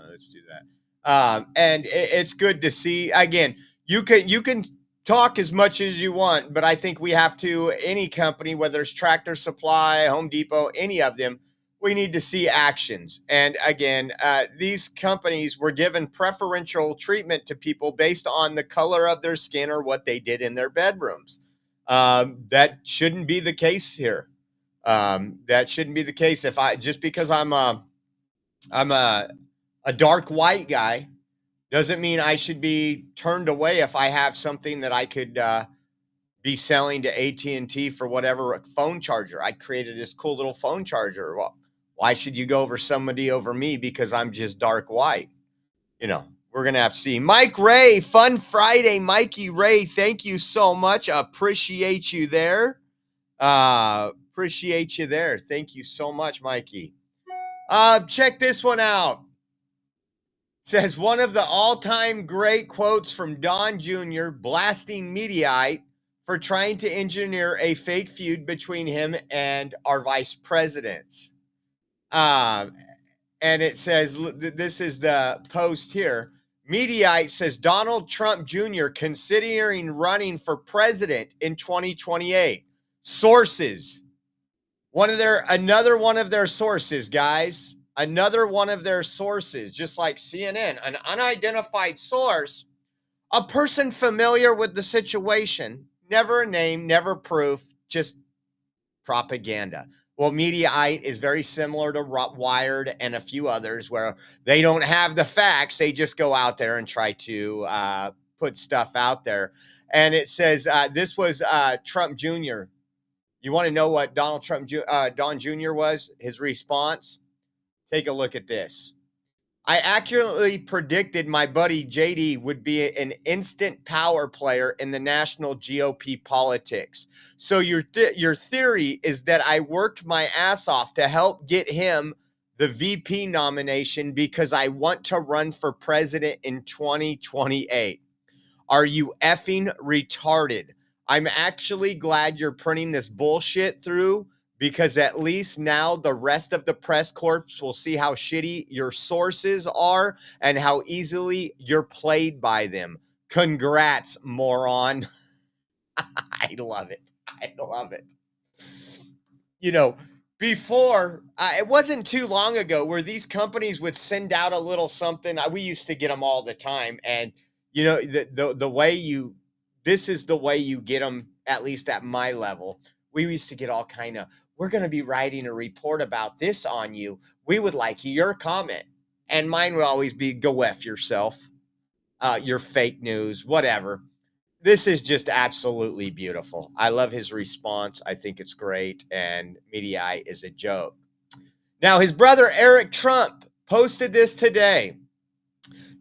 Let's do that. And it's good to see. Again, you can talk as much as you want, but I think we have to. Any company, whether it's Tractor Supply, Home Depot, any of them, we need to see actions. And again, these companies were given preferential treatment to people based on the color of their skin or what they did in their bedrooms. That shouldn't be the case here. That shouldn't be the case. If just because I'm a dark white guy doesn't mean I should be turned away if I have something that I could be selling to AT&T for whatever phone charger. I created this cool little phone charger. Well, why should you go over somebody over me because I'm just dark white? We're going to have to see. Mike Ray, Fun Friday. Mikey Ray, thank you so much. Appreciate you there. Appreciate you there. Thank you so much, Mikey. Check this one out. It says one of the all-time great quotes from Don Jr. blasting Mediaite for trying to engineer a fake feud between him and our vice presidents. And it says, this is the post here. Mediaite says Donald Trump Jr. considering running for president in 2028. Sources. Another one of their sources, guys. Another one of their sources, just like CNN, an unidentified source, a person familiar with the situation, never a name, never proof, just propaganda. Well, Mediaite is very similar to Wired and a few others where they don't have the facts. They just go out there and try to put stuff out there. And it says this was Trump Jr. You want to know what Don Jr. was? His response? Take a look at this. I accurately predicted my buddy JD would be an instant power player in the national GOP politics. So your theory is that I worked my ass off to help get him the VP nomination because I want to run for president in 2028. Are you effing retarded? I'm actually glad you're printing this bullshit through because at least now the rest of the press corps will see how shitty your sources are and how easily you're played by them. Congrats, moron. I love it. I love it. You know, before, it wasn't too long ago where these companies would send out a little something. We used to get them all the time. And, you know, the way you, this is the way you get them, at least at my level. We used to get all kind of, we're going to be writing a report about this on you. We would like your comment. And mine would always be, go F yourself, your fake news, whatever. This is just absolutely beautiful. I love his response. I think it's great. And Mediaite is a joke. Now, his brother, Eric Trump, posted this today.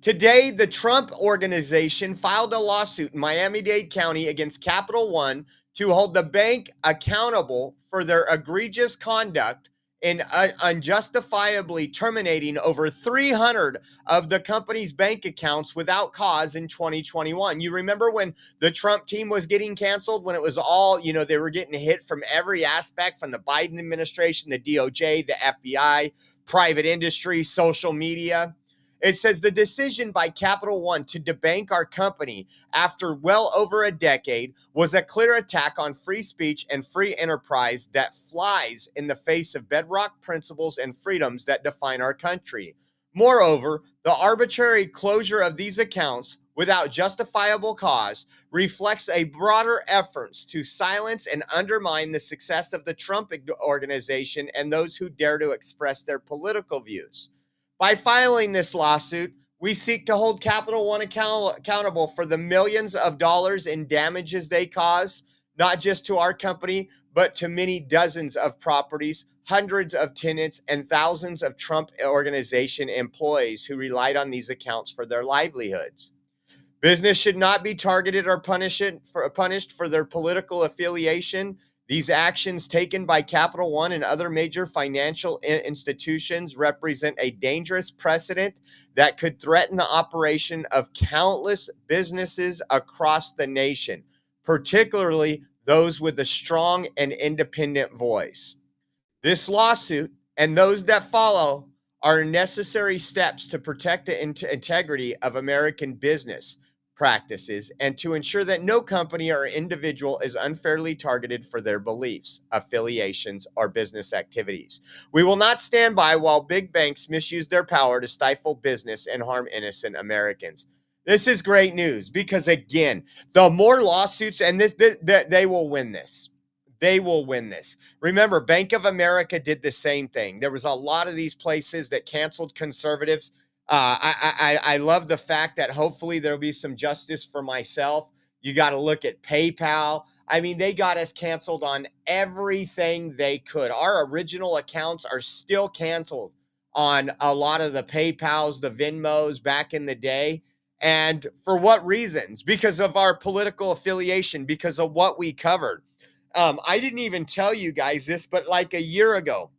Today, the Trump Organization filed a lawsuit in Miami-Dade County against Capital One to hold the bank accountable for their egregious conduct in unjustifiably terminating over 300 of the company's bank accounts without cause in 2021. You remember when the Trump team was getting canceled, when it was all, you know, they were getting hit from every aspect, from the Biden administration, the DOJ, the FBI, private industry, social media. It says the decision by Capital One to debank our company after well over a decade was a clear attack on free speech and free enterprise that flies in the face of bedrock principles and freedoms that define our country. Moreover, the arbitrary closure of these accounts without justifiable cause reflects a broader efforts to silence and undermine the success of the Trump Organization and those who dare to express their political views. By filing this lawsuit, we seek to hold Capital One accountable for the millions of dollars in damages they cause, not just to our company, but to many dozens of properties, hundreds of tenants, and thousands of Trump Organization employees who relied on these accounts for their livelihoods. Business should not be targeted or punished for their political affiliation. These actions taken by Capital One and other major financial institutions represent a dangerous precedent that could threaten the operation of countless businesses across the nation, particularly those with a strong and independent voice. This lawsuit and those that follow are necessary steps to protect the integrity of American business practices and to ensure that no company or individual is unfairly targeted for their beliefs, affiliations, or business activities. We will not stand by while big banks misuse their power to stifle business and harm innocent Americans. This is great news because, again, the more lawsuits, and they will win this. They will win this. Remember, Bank of America did the same thing. There was a lot of these places that canceled conservatives. I love the fact that hopefully there'll be some justice for myself. You got to look at PayPal. I mean, they got us canceled on everything they could. Our original accounts are still canceled on a lot of the PayPals, the Venmos back in the day. And for what reasons? Because of our political affiliation, because of what we covered. I didn't even tell you guys this, but like a year ago.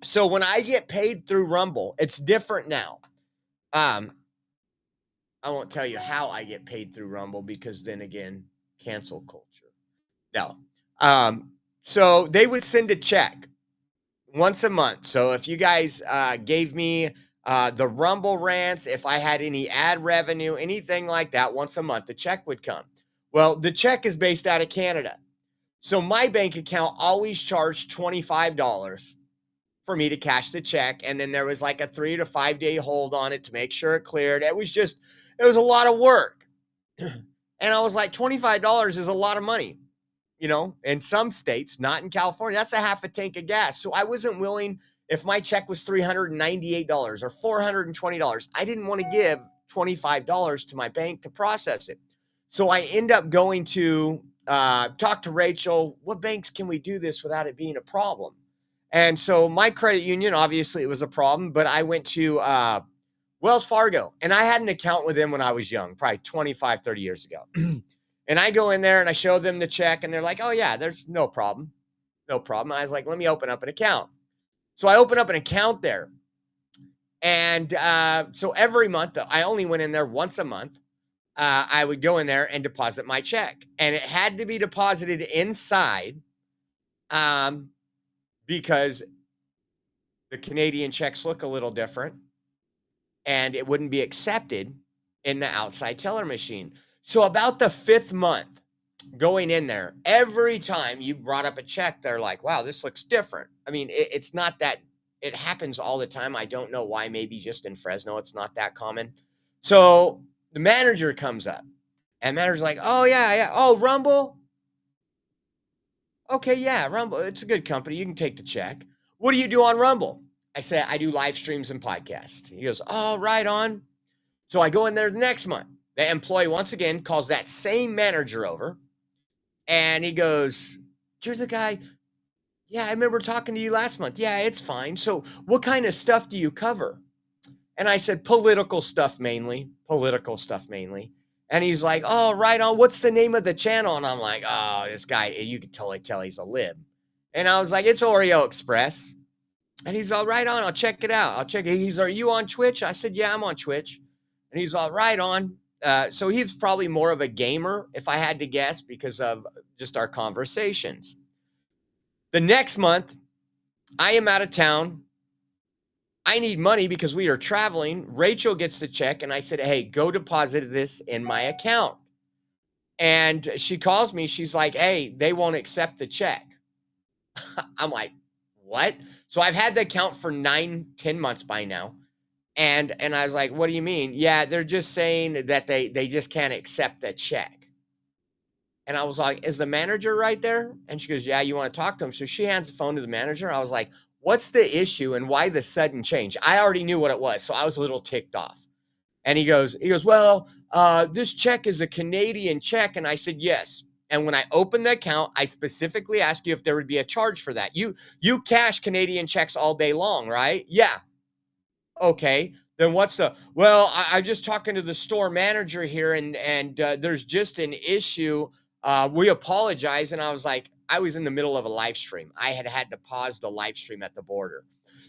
So when I get paid through Rumble, it's different now. I won't tell you how I get paid through Rumble because then again, cancel culture. No. So they would send a check once a month. So if you guys gave me the Rumble rants, if I had any ad revenue, anything like that, once a month, the check would come. Well, the check is based out of Canada. So my bank account always charged $25 for me to cash the check. And then there was like a 3 to 5 day hold on it to make sure it cleared. It was a lot of work. And I was like, $25 is a lot of money, you know, in some states, not in California. That's a half a tank of gas. So I wasn't willing, if my check was $398 or $420, I didn't want to give $25 to my bank to process it. So I end up going to talk to Rachel. What banks can we do this without it being a problem? And so my credit union, obviously it was a problem, but I went to Wells Fargo, and I had an account with them when I was young, probably 25, 30 years ago. And I go in there and I show them the check and they're like, oh yeah, there's no problem. No problem. I was like, let me open up an account. So I open up an account there. And so every month, I only went in there once a month. I would go in there and deposit my check. And it had to be deposited inside because the Canadian checks look a little different and it wouldn't be accepted in the outside teller machine. So about the 5th month going in there, every time you brought up a check, they're like, wow, this looks different. I mean, it's not that it happens all the time. I don't know why. Maybe just in Fresno, it's not that common. So the manager comes up and manager's like, oh, yeah. Oh, Rumble. Okay, yeah, Rumble. It's a good company. You can take the check. What do you do on Rumble? I said, I do live streams and podcasts. He goes, oh, right on. So I go in there the next month. The employee, once again, calls that same manager over. And he goes, you're the guy. Yeah, I remember talking to you last month. Yeah, it's fine. So what kind of stuff do you cover? And I said, political stuff mainly. And he's like, oh, right on. What's the name of the channel? And I'm like, oh, this guy, you can totally tell he's a lib. And I was like, it's Oreo Express. And he's all right on. I'll check it out. I'll check it. He's, are you on Twitch? I said, yeah, I'm on Twitch. And he's all right on. So he's probably more of a gamer, if I had to guess, because of just our conversations. The next month, I am out of town. I need money because we are traveling. Rachel gets the check, and I said, hey, go deposit this in my account. And she calls me. She's like, hey, they won't accept the check. I'm like, what? So I've had the account for 9-10 months by now. And I was like, what do you mean? Yeah, they're just saying that they just can't accept the check. And I was like, is the manager right there? And she goes, yeah, you want to talk to him? So she hands the phone to the manager. I was like, what's the issue and why the sudden change? I already knew what it was, so I was a little ticked off. And he goes, well, this check is a Canadian check. And I said, yes. And when I opened the account, I specifically asked you if there would be a charge for that. You cash Canadian checks all day long, right? Yeah. Okay, then what's the, well, I'm just talking to the store manager here and there's just an issue. We apologize. And I was like, I was in the middle of a live stream. I had to pause the live stream at the border.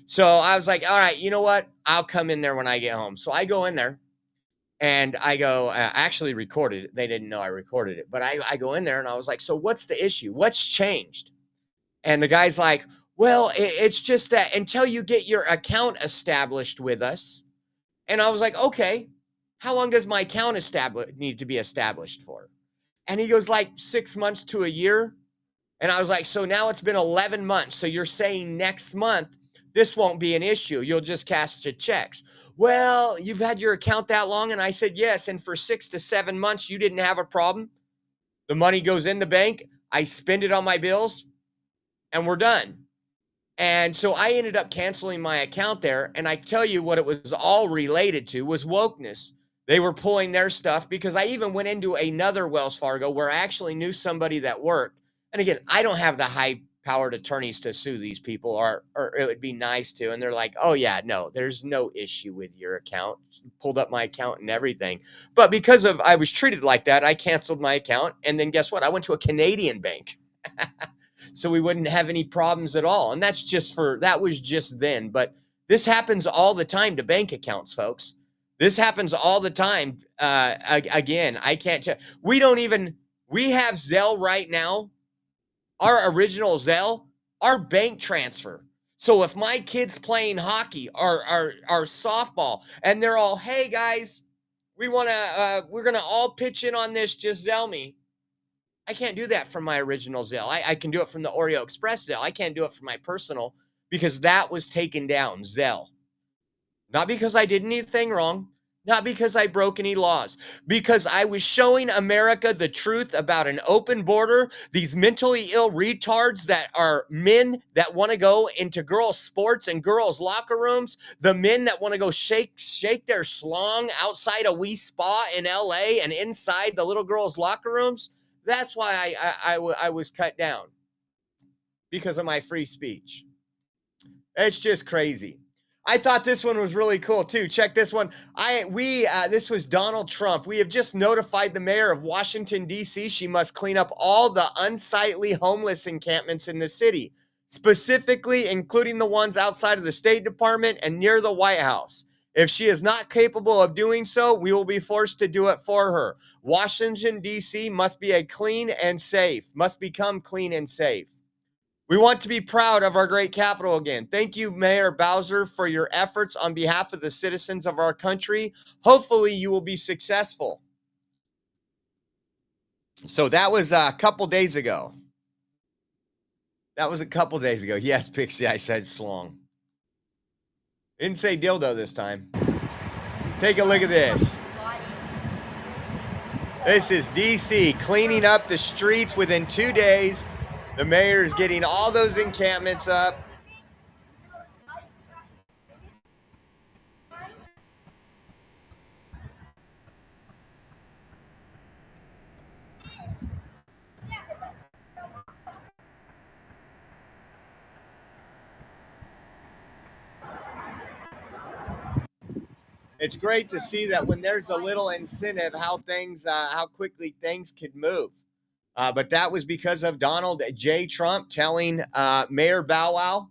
So I was like, all right, you know what? I'll come in there when I get home. So I go in there and I go, I actually recorded it. They didn't know I recorded it, but I go in there and I was like, so what's the issue? What's changed? And the guy's like, well, it's just that until you get your account established with us. And I was like, okay, how long does my account need to be established for? And he goes like 6 months to a year. And I was like, so now it's been 11 months. So you're saying next month, this won't be an issue. You'll just cash your checks. Well, you've had your account that long. And I said, yes. And for 6 to 7 months, you didn't have a problem. The money goes in the bank. I spend it on my bills and we're done. And so I ended up canceling my account there. And I tell you what it was all related to was wokeness. They were pulling their stuff because I even went into another Wells Fargo where I actually knew somebody that worked. And again, I don't have the high-powered attorneys to sue these people, or it would be nice to. And they're like, oh, yeah, no, there's no issue with your account. Pulled up my account and everything. But because of I was treated like that, I canceled my account. And then guess what? I went to a Canadian bank. So we wouldn't have any problems at all. And that was just then. But this happens all the time to bank accounts, folks. This happens all the time. Again, I can't tell. We have Zelle right now. Our original Zelle, our bank transfer. So if my kid's playing hockey or softball and they're all, hey guys, we're going to all pitch in on this. Just Zelle me. I can't do that from my original Zelle. I can do it from the Oreo Express Zelle. I can't do it from my personal because that was taken down, Zelle. Not because I did anything wrong, not because I broke any laws, because I was showing America the truth about an open border, these mentally ill retards that are men that want to go into girls' sports and girls' locker rooms, the men that want to go shake their slong outside a wee spa in LA and inside the little girls' locker rooms. That's why I was cut down, because of my free speech. It's just crazy. I thought this one was really cool too. Check this one. This was Donald Trump. We have just notified the mayor of Washington, D.C. she must clean up all the unsightly homeless encampments in the city. specifically including the ones outside of the State Department and near the White House. If she is not capable of doing so, we will be forced to do it for her. Washington, D.C. must become clean and safe. We want to be proud of our great capital again. Thank you, Mayor Bowser, for your efforts on behalf of the citizens of our country. Hopefully, you will be successful. So that was a couple days ago. Yes, Pixie, I said slong. Didn't say dildo this time. Take a look at this. This is D.C. cleaning up the streets within 2 days. The mayor is getting all those encampments up. It's great to see that when there's a little incentive, how quickly things could move. But that was because of Donald J. Trump telling Mayor Bow Wow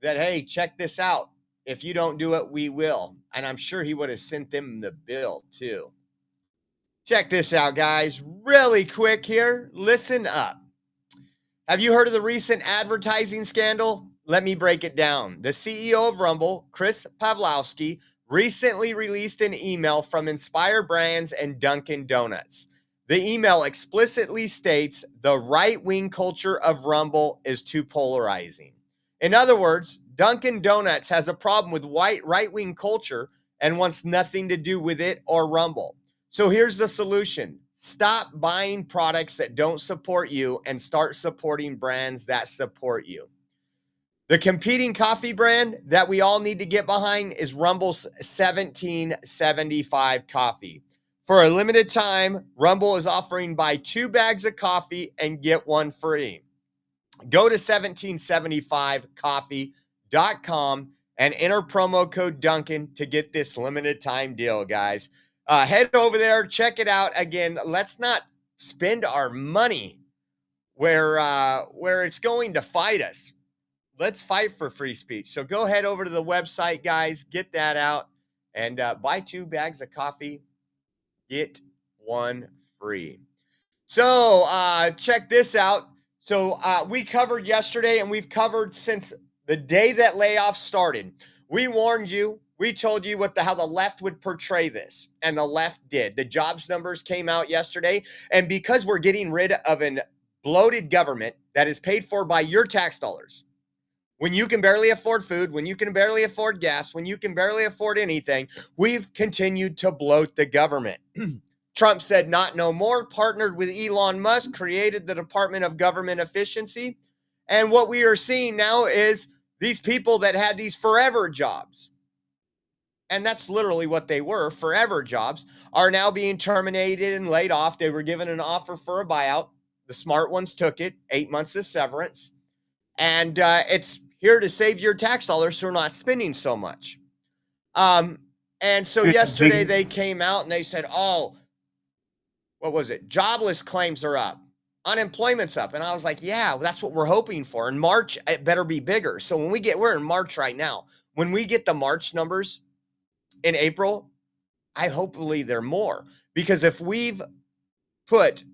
that, hey, check this out. If you don't do it, we will. And I'm sure he would have sent them the bill too. Check this out, guys. Really quick here. Listen up. Have you heard of the recent advertising scandal? Let me break it down. The CEO of Rumble, Chris Pavlovski, recently released an email from Inspire Brands and Dunkin' Donuts. The email explicitly states the right-wing culture of Rumble is too polarizing. In other words, Dunkin' Donuts has a problem with right-wing culture and wants nothing to do with it or Rumble. So here's the solution. Stop buying products that don't support you and start supporting brands that support you. The competing coffee brand that we all need to get behind is Rumble's 1775 coffee. For a limited time, Rumble is offering buy 2 bags of coffee and get 1 free. Go to 1775coffee.com and enter promo code Duncan to get this limited time deal, guys. Head over there, check it out. Again, let's not spend our money where it's going to fight us. Let's fight for free speech. So go head over to the website, guys. Get that out and buy 2 bags of coffee. Get 1 free. So check this out. So we covered yesterday, and we've covered since the day that layoffs started. We warned you. We told you how the left would portray this, and the left did. The jobs numbers came out yesterday, and because we're getting rid of an bloated government that is paid for by your tax dollars, when you can barely afford food, when you can barely afford gas, when you can barely afford anything, we've continued to bloat the government. Trump said not no more, partnered with Elon Musk, created the Department of Government Efficiency. And what we are seeing now is these people that had these forever jobs, and that's literally what they were, forever jobs, are now being terminated and laid off. They were given an offer for a buyout. The smart ones took it, 8 months of severance. And it's here to save your tax dollars so we're not spending so much. And so yesterday they came out and they said, oh, what was it? Jobless claims are up. Unemployment's up. And I was like, yeah, that's what we're hoping for. In March, it better be bigger. So we're in March right now. When we get the March numbers in April, hopefully they're more. Because if we've put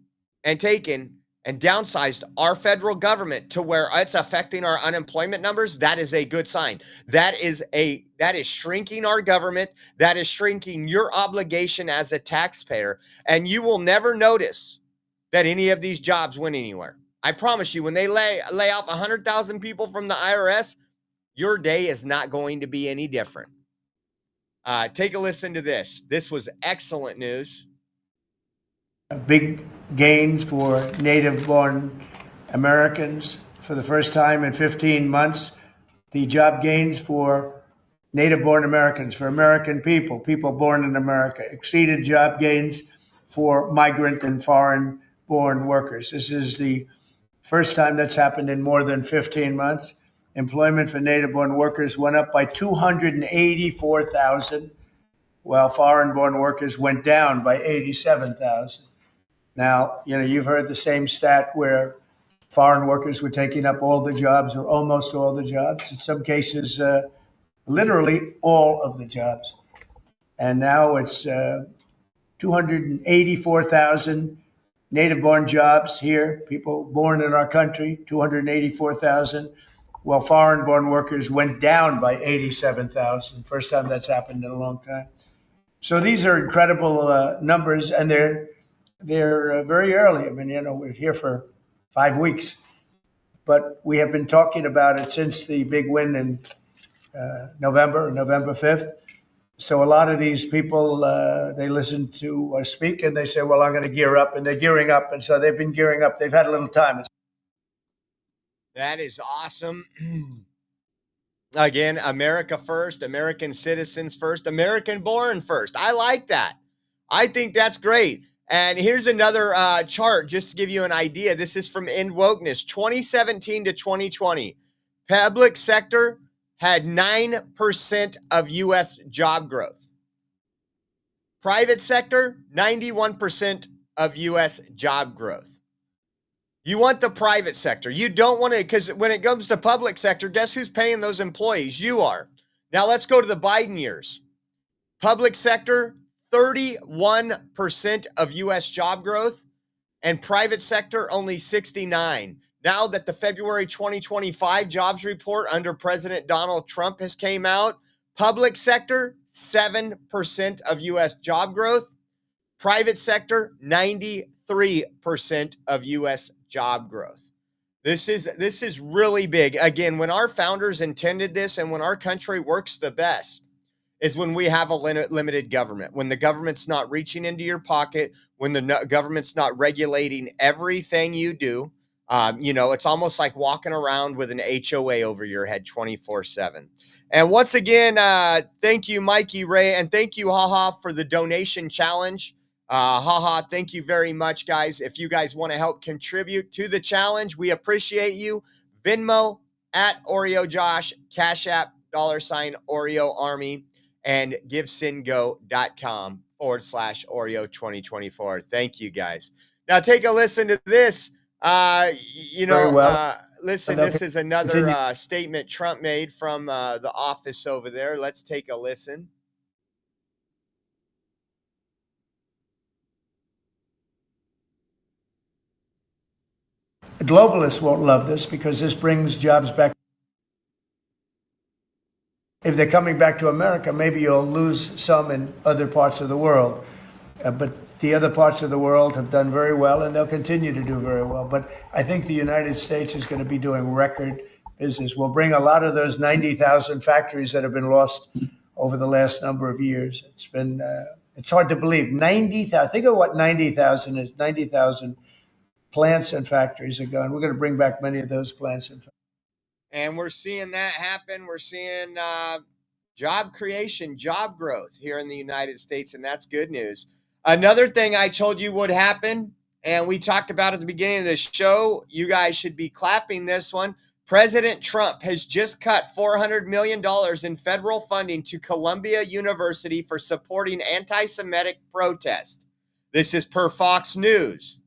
and taken and downsized our federal government to where it's affecting our unemployment numbers, that is a good sign. That is shrinking our government. That is shrinking your obligation as a taxpayer. And you will never notice that any of these jobs went anywhere. I promise you, when they lay off 100,000 people from the IRS, your day is not going to be any different. Take a listen to this. This was excellent news. Big gains for native-born Americans for the first time in 15 months. The job gains for native-born Americans, for American people born in America, exceeded job gains for migrant and foreign-born workers. This is the first time that's happened in more than 15 months. Employment for native-born workers went up by 284,000, while foreign-born workers went down by 87,000. Now, you've heard the same stat where Foreign workers were taking up all the jobs or almost all the jobs. In some cases, literally all of the jobs. And now it's 284,000 native-born jobs here, people born in our country, 284,000, while foreign-born workers went down by 87,000. First time that's happened in a long time. So these are incredible numbers, and they're very early. I mean, we're here for 5 weeks, but we have been talking about it since the big win in November 5th. So a lot of these people, they listen to us speak and they say, well, I'm going to gear up, and they're gearing up. And so they've been gearing up. They've had a little time. That is awesome. Again, America first, American citizens first, American born first. I like that. I think that's great. And here's another chart just to give you an idea. This is from End Wokeness, 2017 to 2020. Public sector had 9% of U.S. job growth. Private sector, 91% of U.S. job growth. You want the private sector. You don't want to, because when it comes to public sector, guess who's paying those employees? You are. Now let's go to the Biden years. Public sector, 31% of U.S. job growth, and private sector, only 69%. Now that the February 2025 jobs report under President Donald Trump has came out, public sector, 7% of U.S. job growth. Private sector, 93% of U.S. job growth. This is really big. Again, when our founders intended this and when our country works the best is when we have a limited government, when the government's not reaching into your pocket, when the government's not regulating everything you do. It's almost like walking around with an HOA over your head 24/7. And once again, thank you, Mikey Ray, and thank you, Haha, for the donation challenge. Haha, thank you very much, guys. If you guys want to help contribute to the challenge, we appreciate you. Venmo at Oreo Josh, Cash App, $Oreo Army, and givesendgo.com/Oreo 2024. Thank you, guys. Now take a listen to this. Listen, this is another statement Trump made from the office over there. Let's take a listen. The globalists won't love this because this brings jobs back. If they're coming back to America, maybe you'll lose some in other parts of the world. But the other parts of the world have done very well, and they'll continue to do very well. But I think the United States is going to be doing record business. We'll bring a lot of those 90,000 factories that have been lost over the last number of years. It's hard to believe. 90,000. Think of what 90,000 is. 90,000 plants and factories are gone. We're going to bring back many of those plants and factories. And we're seeing that happen. We're seeing job creation, job growth here in the United States, and that's good news. Another thing I told you would happen, and we talked about at the beginning of the show, you guys should be clapping this one. President Trump has just cut $400 million in federal funding to Columbia University for supporting anti-Semitic protest. This is per Fox News.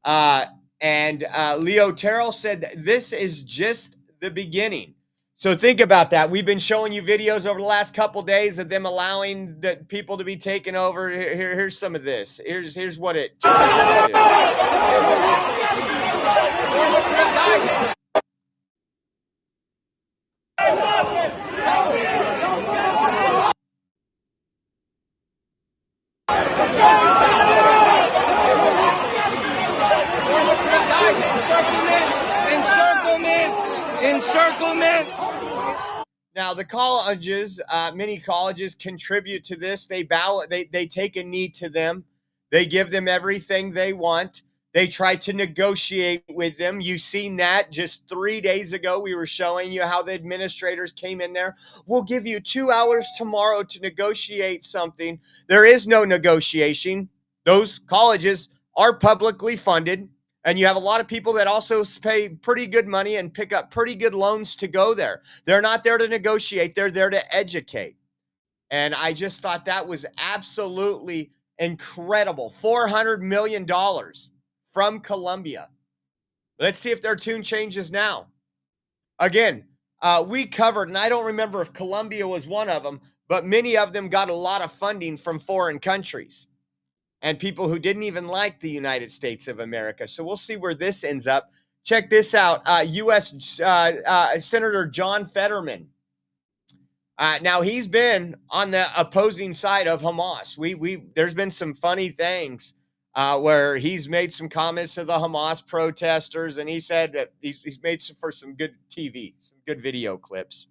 And Leo Terrell said this is just the beginning. So think about that. We've been showing you videos over the last couple days of them allowing the people to be taken over. Here's some of this. Here's what it turns into. Encirclement. Now, the colleges, many colleges contribute to this. They take a knee to them. They give them everything they want. They try to negotiate with them. You've seen that just 3 days ago. We were showing you how the administrators came in there. We'll give you 2 hours tomorrow to negotiate something. There is no negotiation. Those colleges are publicly funded. And you have a lot of people that also pay pretty good money and pick up pretty good loans to go there. They're not there to negotiate. They're there to educate. And I just thought that was absolutely incredible. $400 million from Columbia. Let's see if their tune changes now. Again, we covered, and I don't remember if Colombia was one of them, but many of them got a lot of funding from foreign countries and people who didn't even like the United States of America. So we'll see where this ends up. Check this out. U.S. Senator John Fetterman. Now, he's been on the opposing side of Hamas. There's been some funny things where he's made some comments to the Hamas protesters, and he said that he's made for some good TV, some good video clips.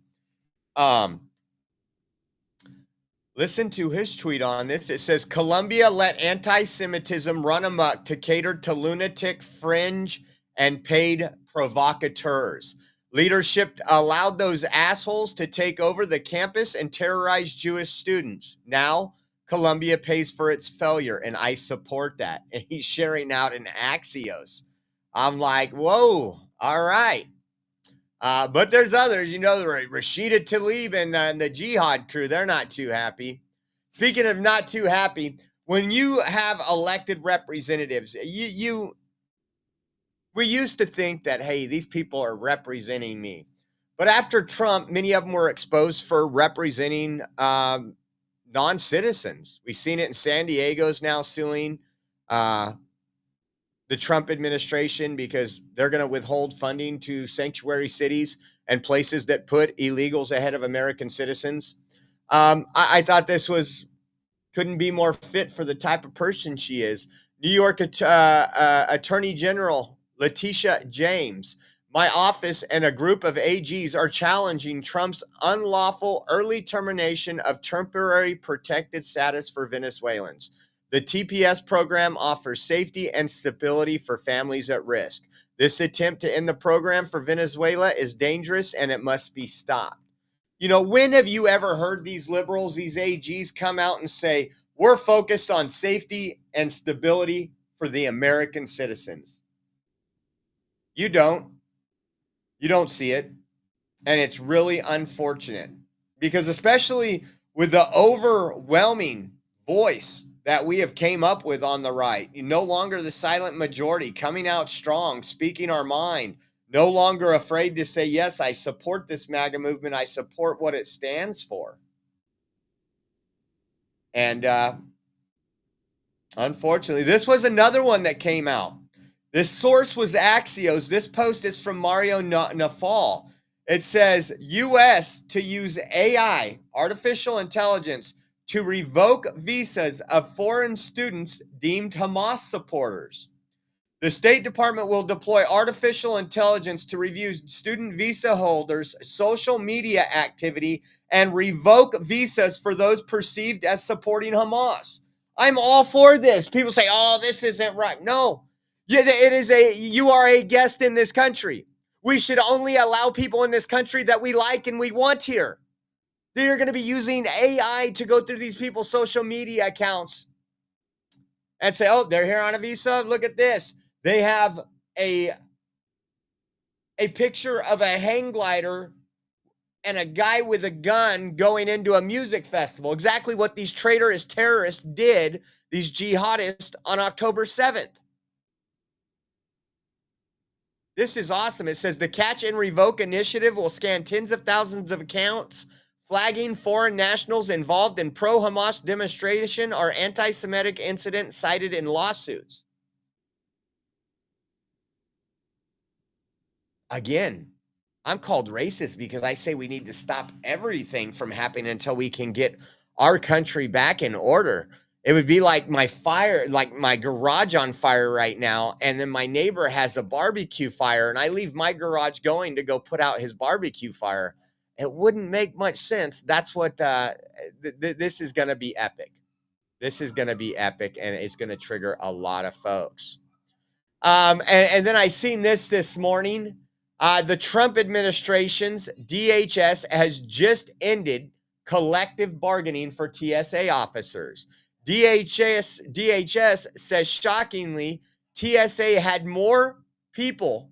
Listen to his tweet on this. It says, Colombia let anti-Semitism run amok to cater to lunatic, fringe, and paid provocateurs. Leadership allowed those assholes to take over the campus and terrorize Jewish students. Now, Colombia pays for its failure, and I support that. And he's sharing out in Axios. I'm like, whoa, all right. But there's others, Rashida Tlaib and the Jihad crew. They're not too happy. Speaking of not too happy, when you have elected representatives, we used to think that, hey, these people are representing me. But after Trump, many of them were exposed for representing non-citizens. We've seen it in San Diego's now suing the Trump administration because they're going to withhold funding to sanctuary cities and places that put illegals ahead of American citizens. I thought this couldn't be more fit for the type of person she is. New York Attorney General Letitia James. My office and a group of AGs are challenging Trump's unlawful early termination of temporary protected status for Venezuelans. The TPS program offers safety and stability for families at risk. This attempt to end the program for Venezuela is dangerous and it must be stopped. When have you ever heard these liberals, these AGs come out and say, we're focused on safety and stability for the American citizens? You don't. You don't see it. And it's really unfortunate because especially with the overwhelming voice that we have came up with on the right, no longer the silent majority, coming out strong, speaking our mind, no longer afraid to say, yes, I support this MAGA movement. I support what it stands for. And unfortunately, this was another one that came out. This source was Axios. This post is from Mario Nafal. It says, U.S. to use AI, artificial intelligence, to revoke visas of foreign students deemed Hamas supporters. The State Department will deploy artificial intelligence to review student visa holders' social media activity and revoke visas for those perceived as supporting Hamas. I'm all for this. People say, oh, this isn't right. No. You are a guest in this country. We should only allow people in this country that we like and we want here. They're going to be using AI to go through these people's social media accounts and say, oh, they're here on a visa. Look at this. They have a picture of a hang glider and a guy with a gun going into a music festival. Exactly what these traitorous terrorists did, these jihadists, on October 7th. This is awesome. It says the Catch and Revoke initiative will scan tens of thousands of accounts flagging foreign nationals involved in pro-Hamas demonstration or anti-Semitic incident cited in lawsuits. Again, I'm called racist because I say we need to stop everything from happening until we can get our country back in order. It would be like my garage on fire right now, and then my neighbor has a barbecue fire, and I leave my garage going to go put out his barbecue fire. It wouldn't make much sense. That's what this is going to be epic. This is going to be epic, and it's going to trigger a lot of folks. And then I seen this morning. The Trump administration's DHS has just ended collective bargaining for TSA officers. DHS says, shockingly, TSA had more people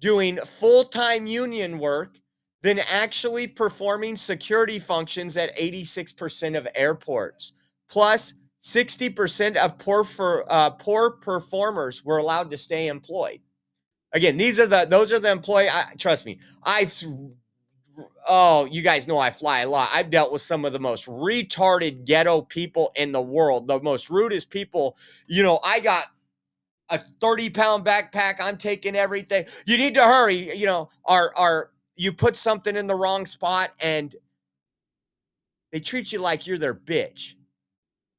doing full-time union work than actually performing security functions at 86% of airports. Plus, 60% of poor performers were allowed to stay employed. Again, those are the employee. Trust me, you guys know I fly a lot. I've dealt with some of the most retarded ghetto people in the world, the most rudest people. I got a 30-pound backpack. I'm taking everything. You need to hurry. You put something in the wrong spot and they treat you like you're their bitch.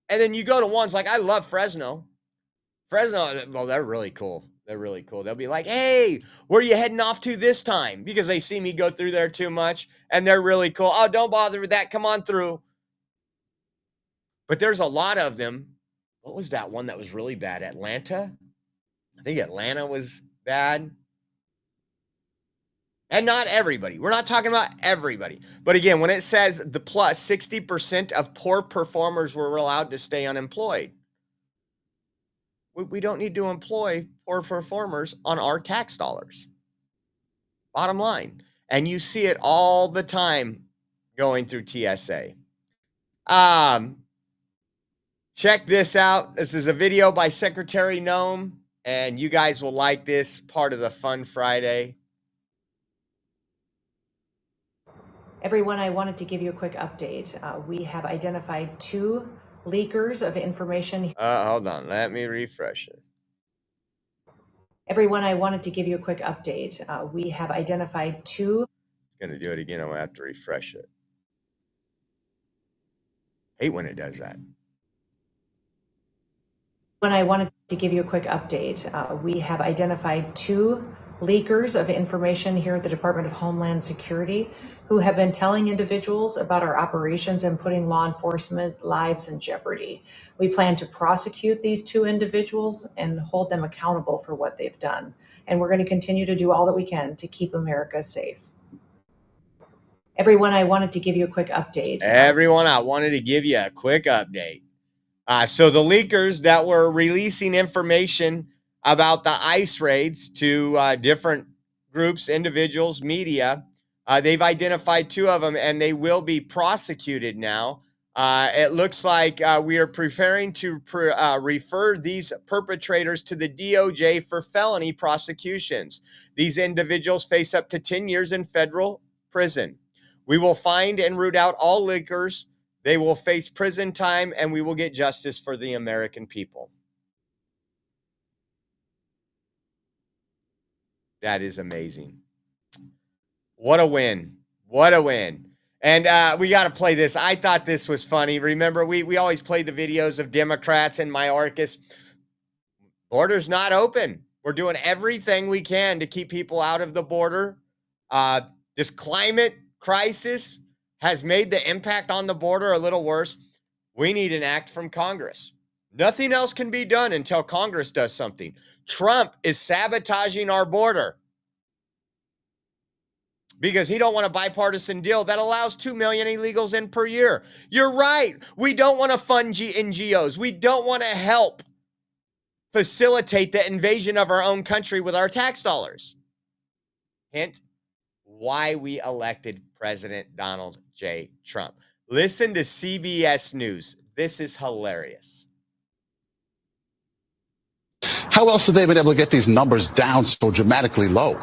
And then you go to ones like, I love Fresno. Well, they're really cool. They're really cool. They'll be like, hey, where are you heading off to this time? Because they see me go through there too much, and they're really cool. Oh, don't bother with that. Come on through. But there's a lot of them. What was that one that was really bad? Atlanta? I think Atlanta was bad. And not everybody. We're not talking about everybody. But again, when it says the plus, 60% of poor performers were allowed to stay unemployed. We don't need to employ poor performers on our tax dollars. Bottom line. And you see it all the time going through TSA. Check this out. This is a video by Secretary Noem, and you guys will like this part of the Fun Friday. Everyone, I wanted to give you a quick update. We have identified 2 leakers of information. Hold on. Let me refresh it. Everyone, I wanted to give you a quick update. We have identified 2. Going to do it again. I'm going to have to refresh it. Hate when it does that. When I wanted to give you a quick update, we have identified 2 leakers of information here at the Department of Homeland Security who have been telling individuals about our operations and putting law enforcement lives in jeopardy. We plan to prosecute these 2 individuals and hold them accountable for what they've done. And we're going to continue to do all that we can to keep America safe. Everyone, I wanted to give you a quick update. So the leakers that were releasing information about the ICE raids to different groups, individuals, media, they've identified 2 of them, and they will be prosecuted now. It looks like we are preparing to refer these perpetrators to the DOJ for felony prosecutions. These individuals face up to 10 years in federal prison. We will find and root out all leakers. They will face prison time, and we will get justice for the American people. That is amazing. What a win. What a win. And we got to play this. I thought this was funny. Remember, we always play the videos of Democrats in Mayorkas. Border's not open. We're doing everything we can to keep people out of the border. This climate crisis has made the impact on the border a little worse. We need an act from Congress. Nothing else can be done until Congress does something. Trump is sabotaging our border because he don't want a bipartisan deal that allows 2 million illegals in per year. You're right. We don't want to fund NGOs. We don't want to help facilitate the invasion of our own country with our tax dollars. Hint, why we elected President Donald J. Trump. Listen to CBS News. This is hilarious. How else have they been able to get these numbers down so dramatically low?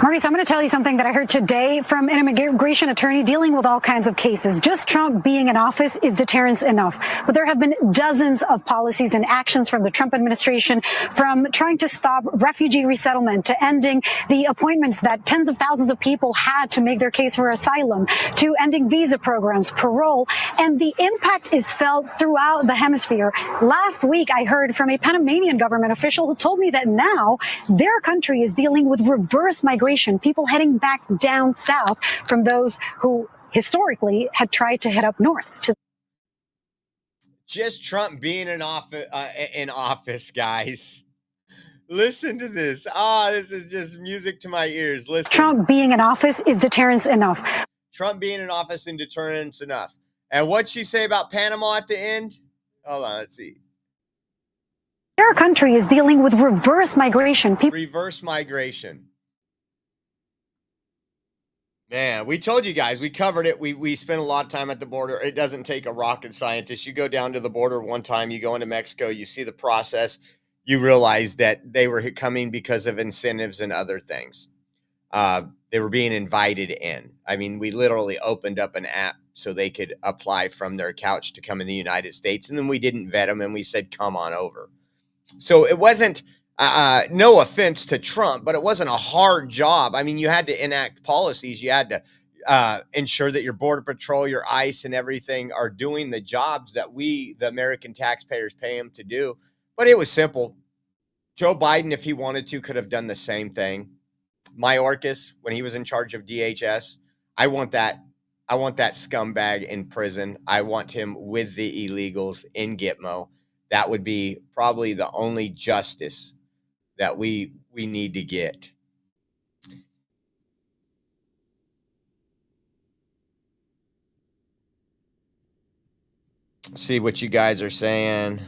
Maurice, I'm going to tell you something that I heard today from an immigration attorney dealing with all kinds of cases. Just Trump being in office is deterrence enough. But there have been dozens of policies and actions from the Trump administration, from trying to stop refugee resettlement to ending the appointments that tens of thousands of people had to make their case for asylum, to ending visa programs, parole. And the impact is felt throughout the hemisphere. Last week, I heard from a Panamanian government official who told me that now their country is dealing with reverse migration. People heading back down south from those who historically had tried to head up north. Just Trump being in office, guys. Listen to this. This is just music to my ears. Listen. Trump being in office is deterrence enough. Trump being in office and deterrence enough. And what'd she say about Panama at the end? Hold on, let's see. Their country is dealing with reverse migration. Reverse migration. Man, we told you guys, we covered it. We spent a lot of time at the border. It doesn't take a rocket scientist. You go down to the border one time, you go into Mexico, you see the process. you realize that they were coming because of incentives and other things. They were being invited in. I mean, we literally opened up an app so they could apply from their couch to come in the United States. And then we didn't vet them and we said, come on over. So it wasn't, no offense to Trump, but it wasn't a hard job. I mean, you had to enact policies. You had to ensure that your Border Patrol, your ICE, and everything are doing the jobs that we, the American taxpayers, pay them to do. But it was simple. Joe Biden, if he wanted to, could have done the same thing. Mayorkas, when he was in charge of DHS, I want that scumbag in prison. I want him with the illegals in Gitmo. That would be probably the only justice that we need to get. See what you guys are saying.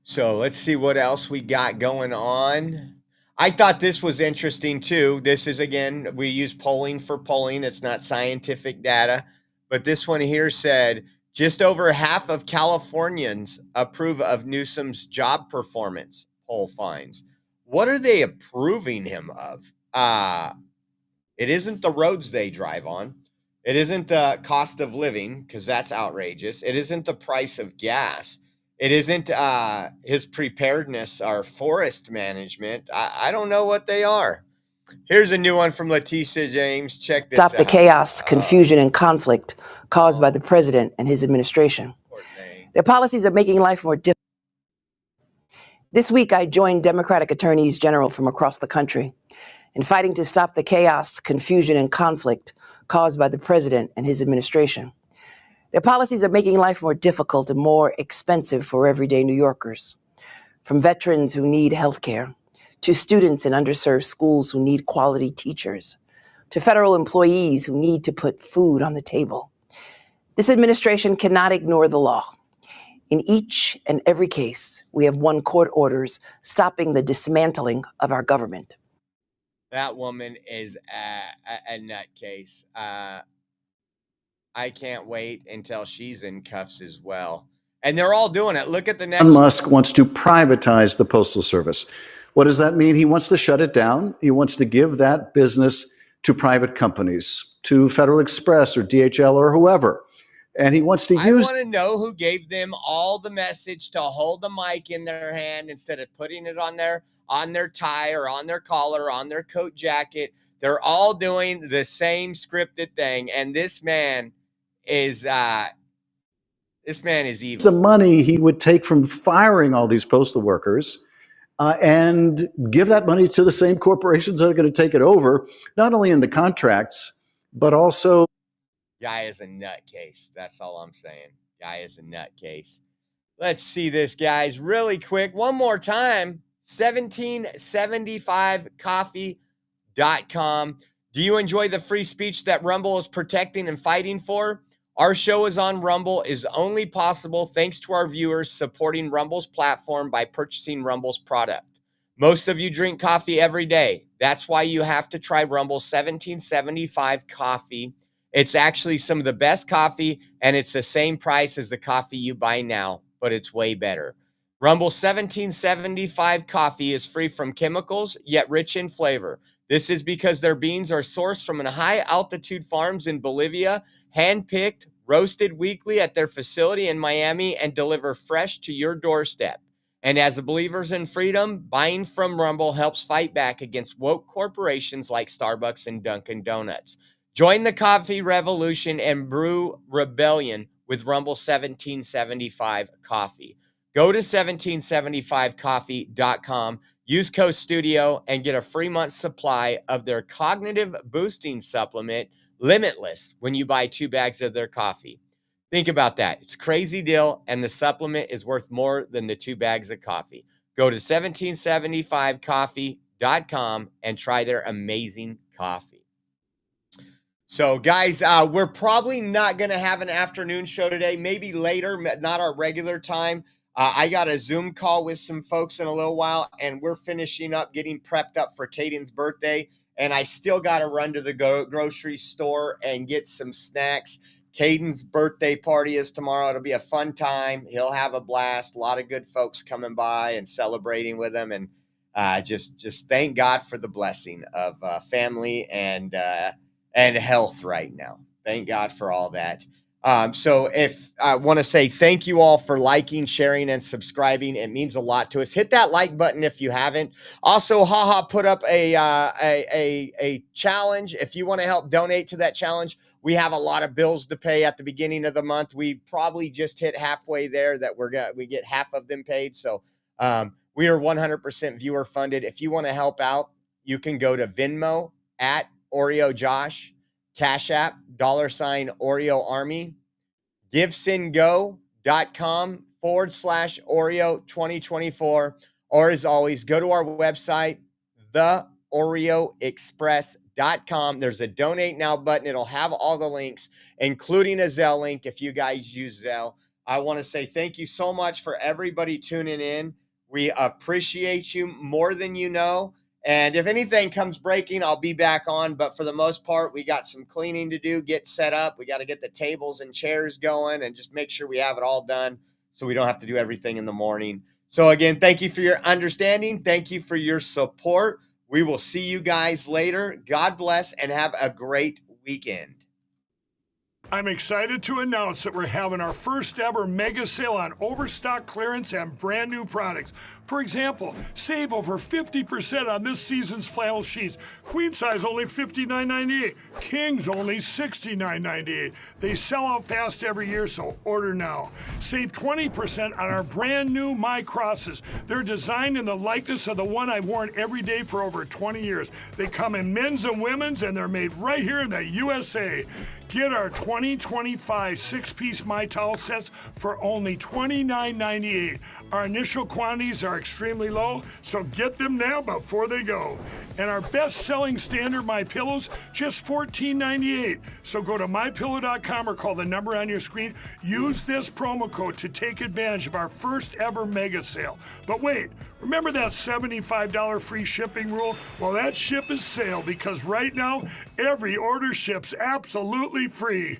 So let's see what else we got going on. I thought this was interesting too. This is, again, we use polling for polling. It's not scientific data. But this one here said just over half of Californians approve of Newsom's job performance, poll finds. What are they approving him of? It isn't the roads they drive on. It isn't the cost of living, because that's outrageous. It isn't the price of gas. It isn't his preparedness or forest management. I don't know what they are. Here's a new one from Leticia James. Check this out. Stop the chaos, confusion, and conflict caused by the president and his administration. Their policies are making life more difficult. This week, I joined Democratic attorneys general from across the country in fighting to stop the chaos, confusion, and conflict caused by the president and his administration. Their policies are making life more difficult and more expensive for everyday New Yorkers, from veterans who need health care, to students in underserved schools who need quality teachers, to federal employees who need to put food on the table. This administration cannot ignore the law. In each and every case, we have won court orders stopping the dismantling of our government. That woman is a nutcase. I can't wait until she's in cuffs as well. And they're all doing it. Look at the next. Elon Musk wants to privatize the Postal Service. What does that mean? He wants to shut it down. He wants to give that business to private companies, to Federal Express or DHL or whoever. And he wants to use. I want to know who gave them all the message to hold the mic in their hand instead of putting it on their tie or on their collar, or on their coat jacket. They're all doing the same scripted thing. And this man is evil. The money he would take from firing all these postal workers and give that money to the same corporations that are going to take it over, not only in the contracts, but also. Guy is a nutcase. That's all I'm saying. Guy is a nutcase. Let's see this, guys, really quick. One more time, 1775coffee.com. Do you enjoy the free speech that Rumble is protecting and fighting for? Our show is on Rumble is only possible thanks to our viewers supporting Rumble's platform by purchasing Rumble's product. Most of you drink coffee every day. That's why you have to try Rumble's 1775 coffee. It's actually some of the best coffee, and it's the same price as the coffee you buy now, but it's way better. Rumble 1775 coffee is free from chemicals, yet rich in flavor. This is because their beans are sourced from high-altitude farms in Bolivia, hand-picked, roasted weekly at their facility in Miami, and deliver fresh to your doorstep. And as believers in freedom, buying from Rumble helps fight back against woke corporations like Starbucks and Dunkin' Donuts. Join the coffee revolution and brew rebellion with Rumble 1775 coffee. Go to 1775coffee.com, use code STUDIO, and get a free month supply of their cognitive boosting supplement, Limitless, when you buy 2 bags of their coffee. Think about that. It's a crazy deal, and the supplement is worth more than the 2 bags of coffee. Go to 1775coffee.com and try their amazing coffee. So, guys, we're probably not going to have an afternoon show today. Maybe later, not our regular time. I got a Zoom call with some folks in a little while, and we're finishing up getting prepped up for Caden's birthday. And I still got to run to the grocery store and get some snacks. Caden's birthday party is tomorrow. It'll be a fun time. He'll have a blast. A lot of good folks coming by and celebrating with him. And just thank God for the blessing of family and health right now. Thank God for all that. So if I want to say thank you all for liking, sharing, and subscribing. It means a lot to us. Hit that like button if you haven't. Also, HaHa put up a challenge. If you want to help donate to that challenge, we have a lot of bills to pay at the beginning of the month. We probably just hit halfway there that we get half of them paid. So we are 100% viewer funded. If you want to help out, you can go to Venmo at Oreo Josh, Cash App, $Oreo Army, givesendgo.com/Oreo 2024. Or as always, go to our website, theoreoexpress.com. There's a donate now button. It'll have all the links, including a Zelle link if you guys use Zelle. I want to say thank you so much for everybody tuning in. We appreciate you more than you know. And if anything comes breaking, I'll be back on. But for the most part, we got some cleaning to do, get set up. We got to get the tables and chairs going and just make sure we have it all done so we don't have to do everything in the morning. So again, thank you for your understanding. Thank you for your support. We will see you guys later. God bless and have a great weekend. I'm excited to announce that we're having our first ever mega sale on overstock clearance and brand new products. For example, save over 50% on this season's flannel sheets. Queen size only $59.98. Kings only $69.98. They sell out fast every year, so order now. Save 20% on our brand new My Crosses. They're designed in the likeness of the one I've worn every day for over 20 years. They come in men's and women's, and they're made right here in the USA. Get our 2025 six-piece My Towel sets for only $29.98. Our initial quantities are extremely low, so get them now before they go. And our best-selling standard My Pillows, just $14.98. So go to mypillow.com or call the number on your screen. Use this promo code to take advantage of our first ever mega sale. But wait, remember that $75 free shipping rule? Well, that ship is sailed because right now, every order ships absolutely free.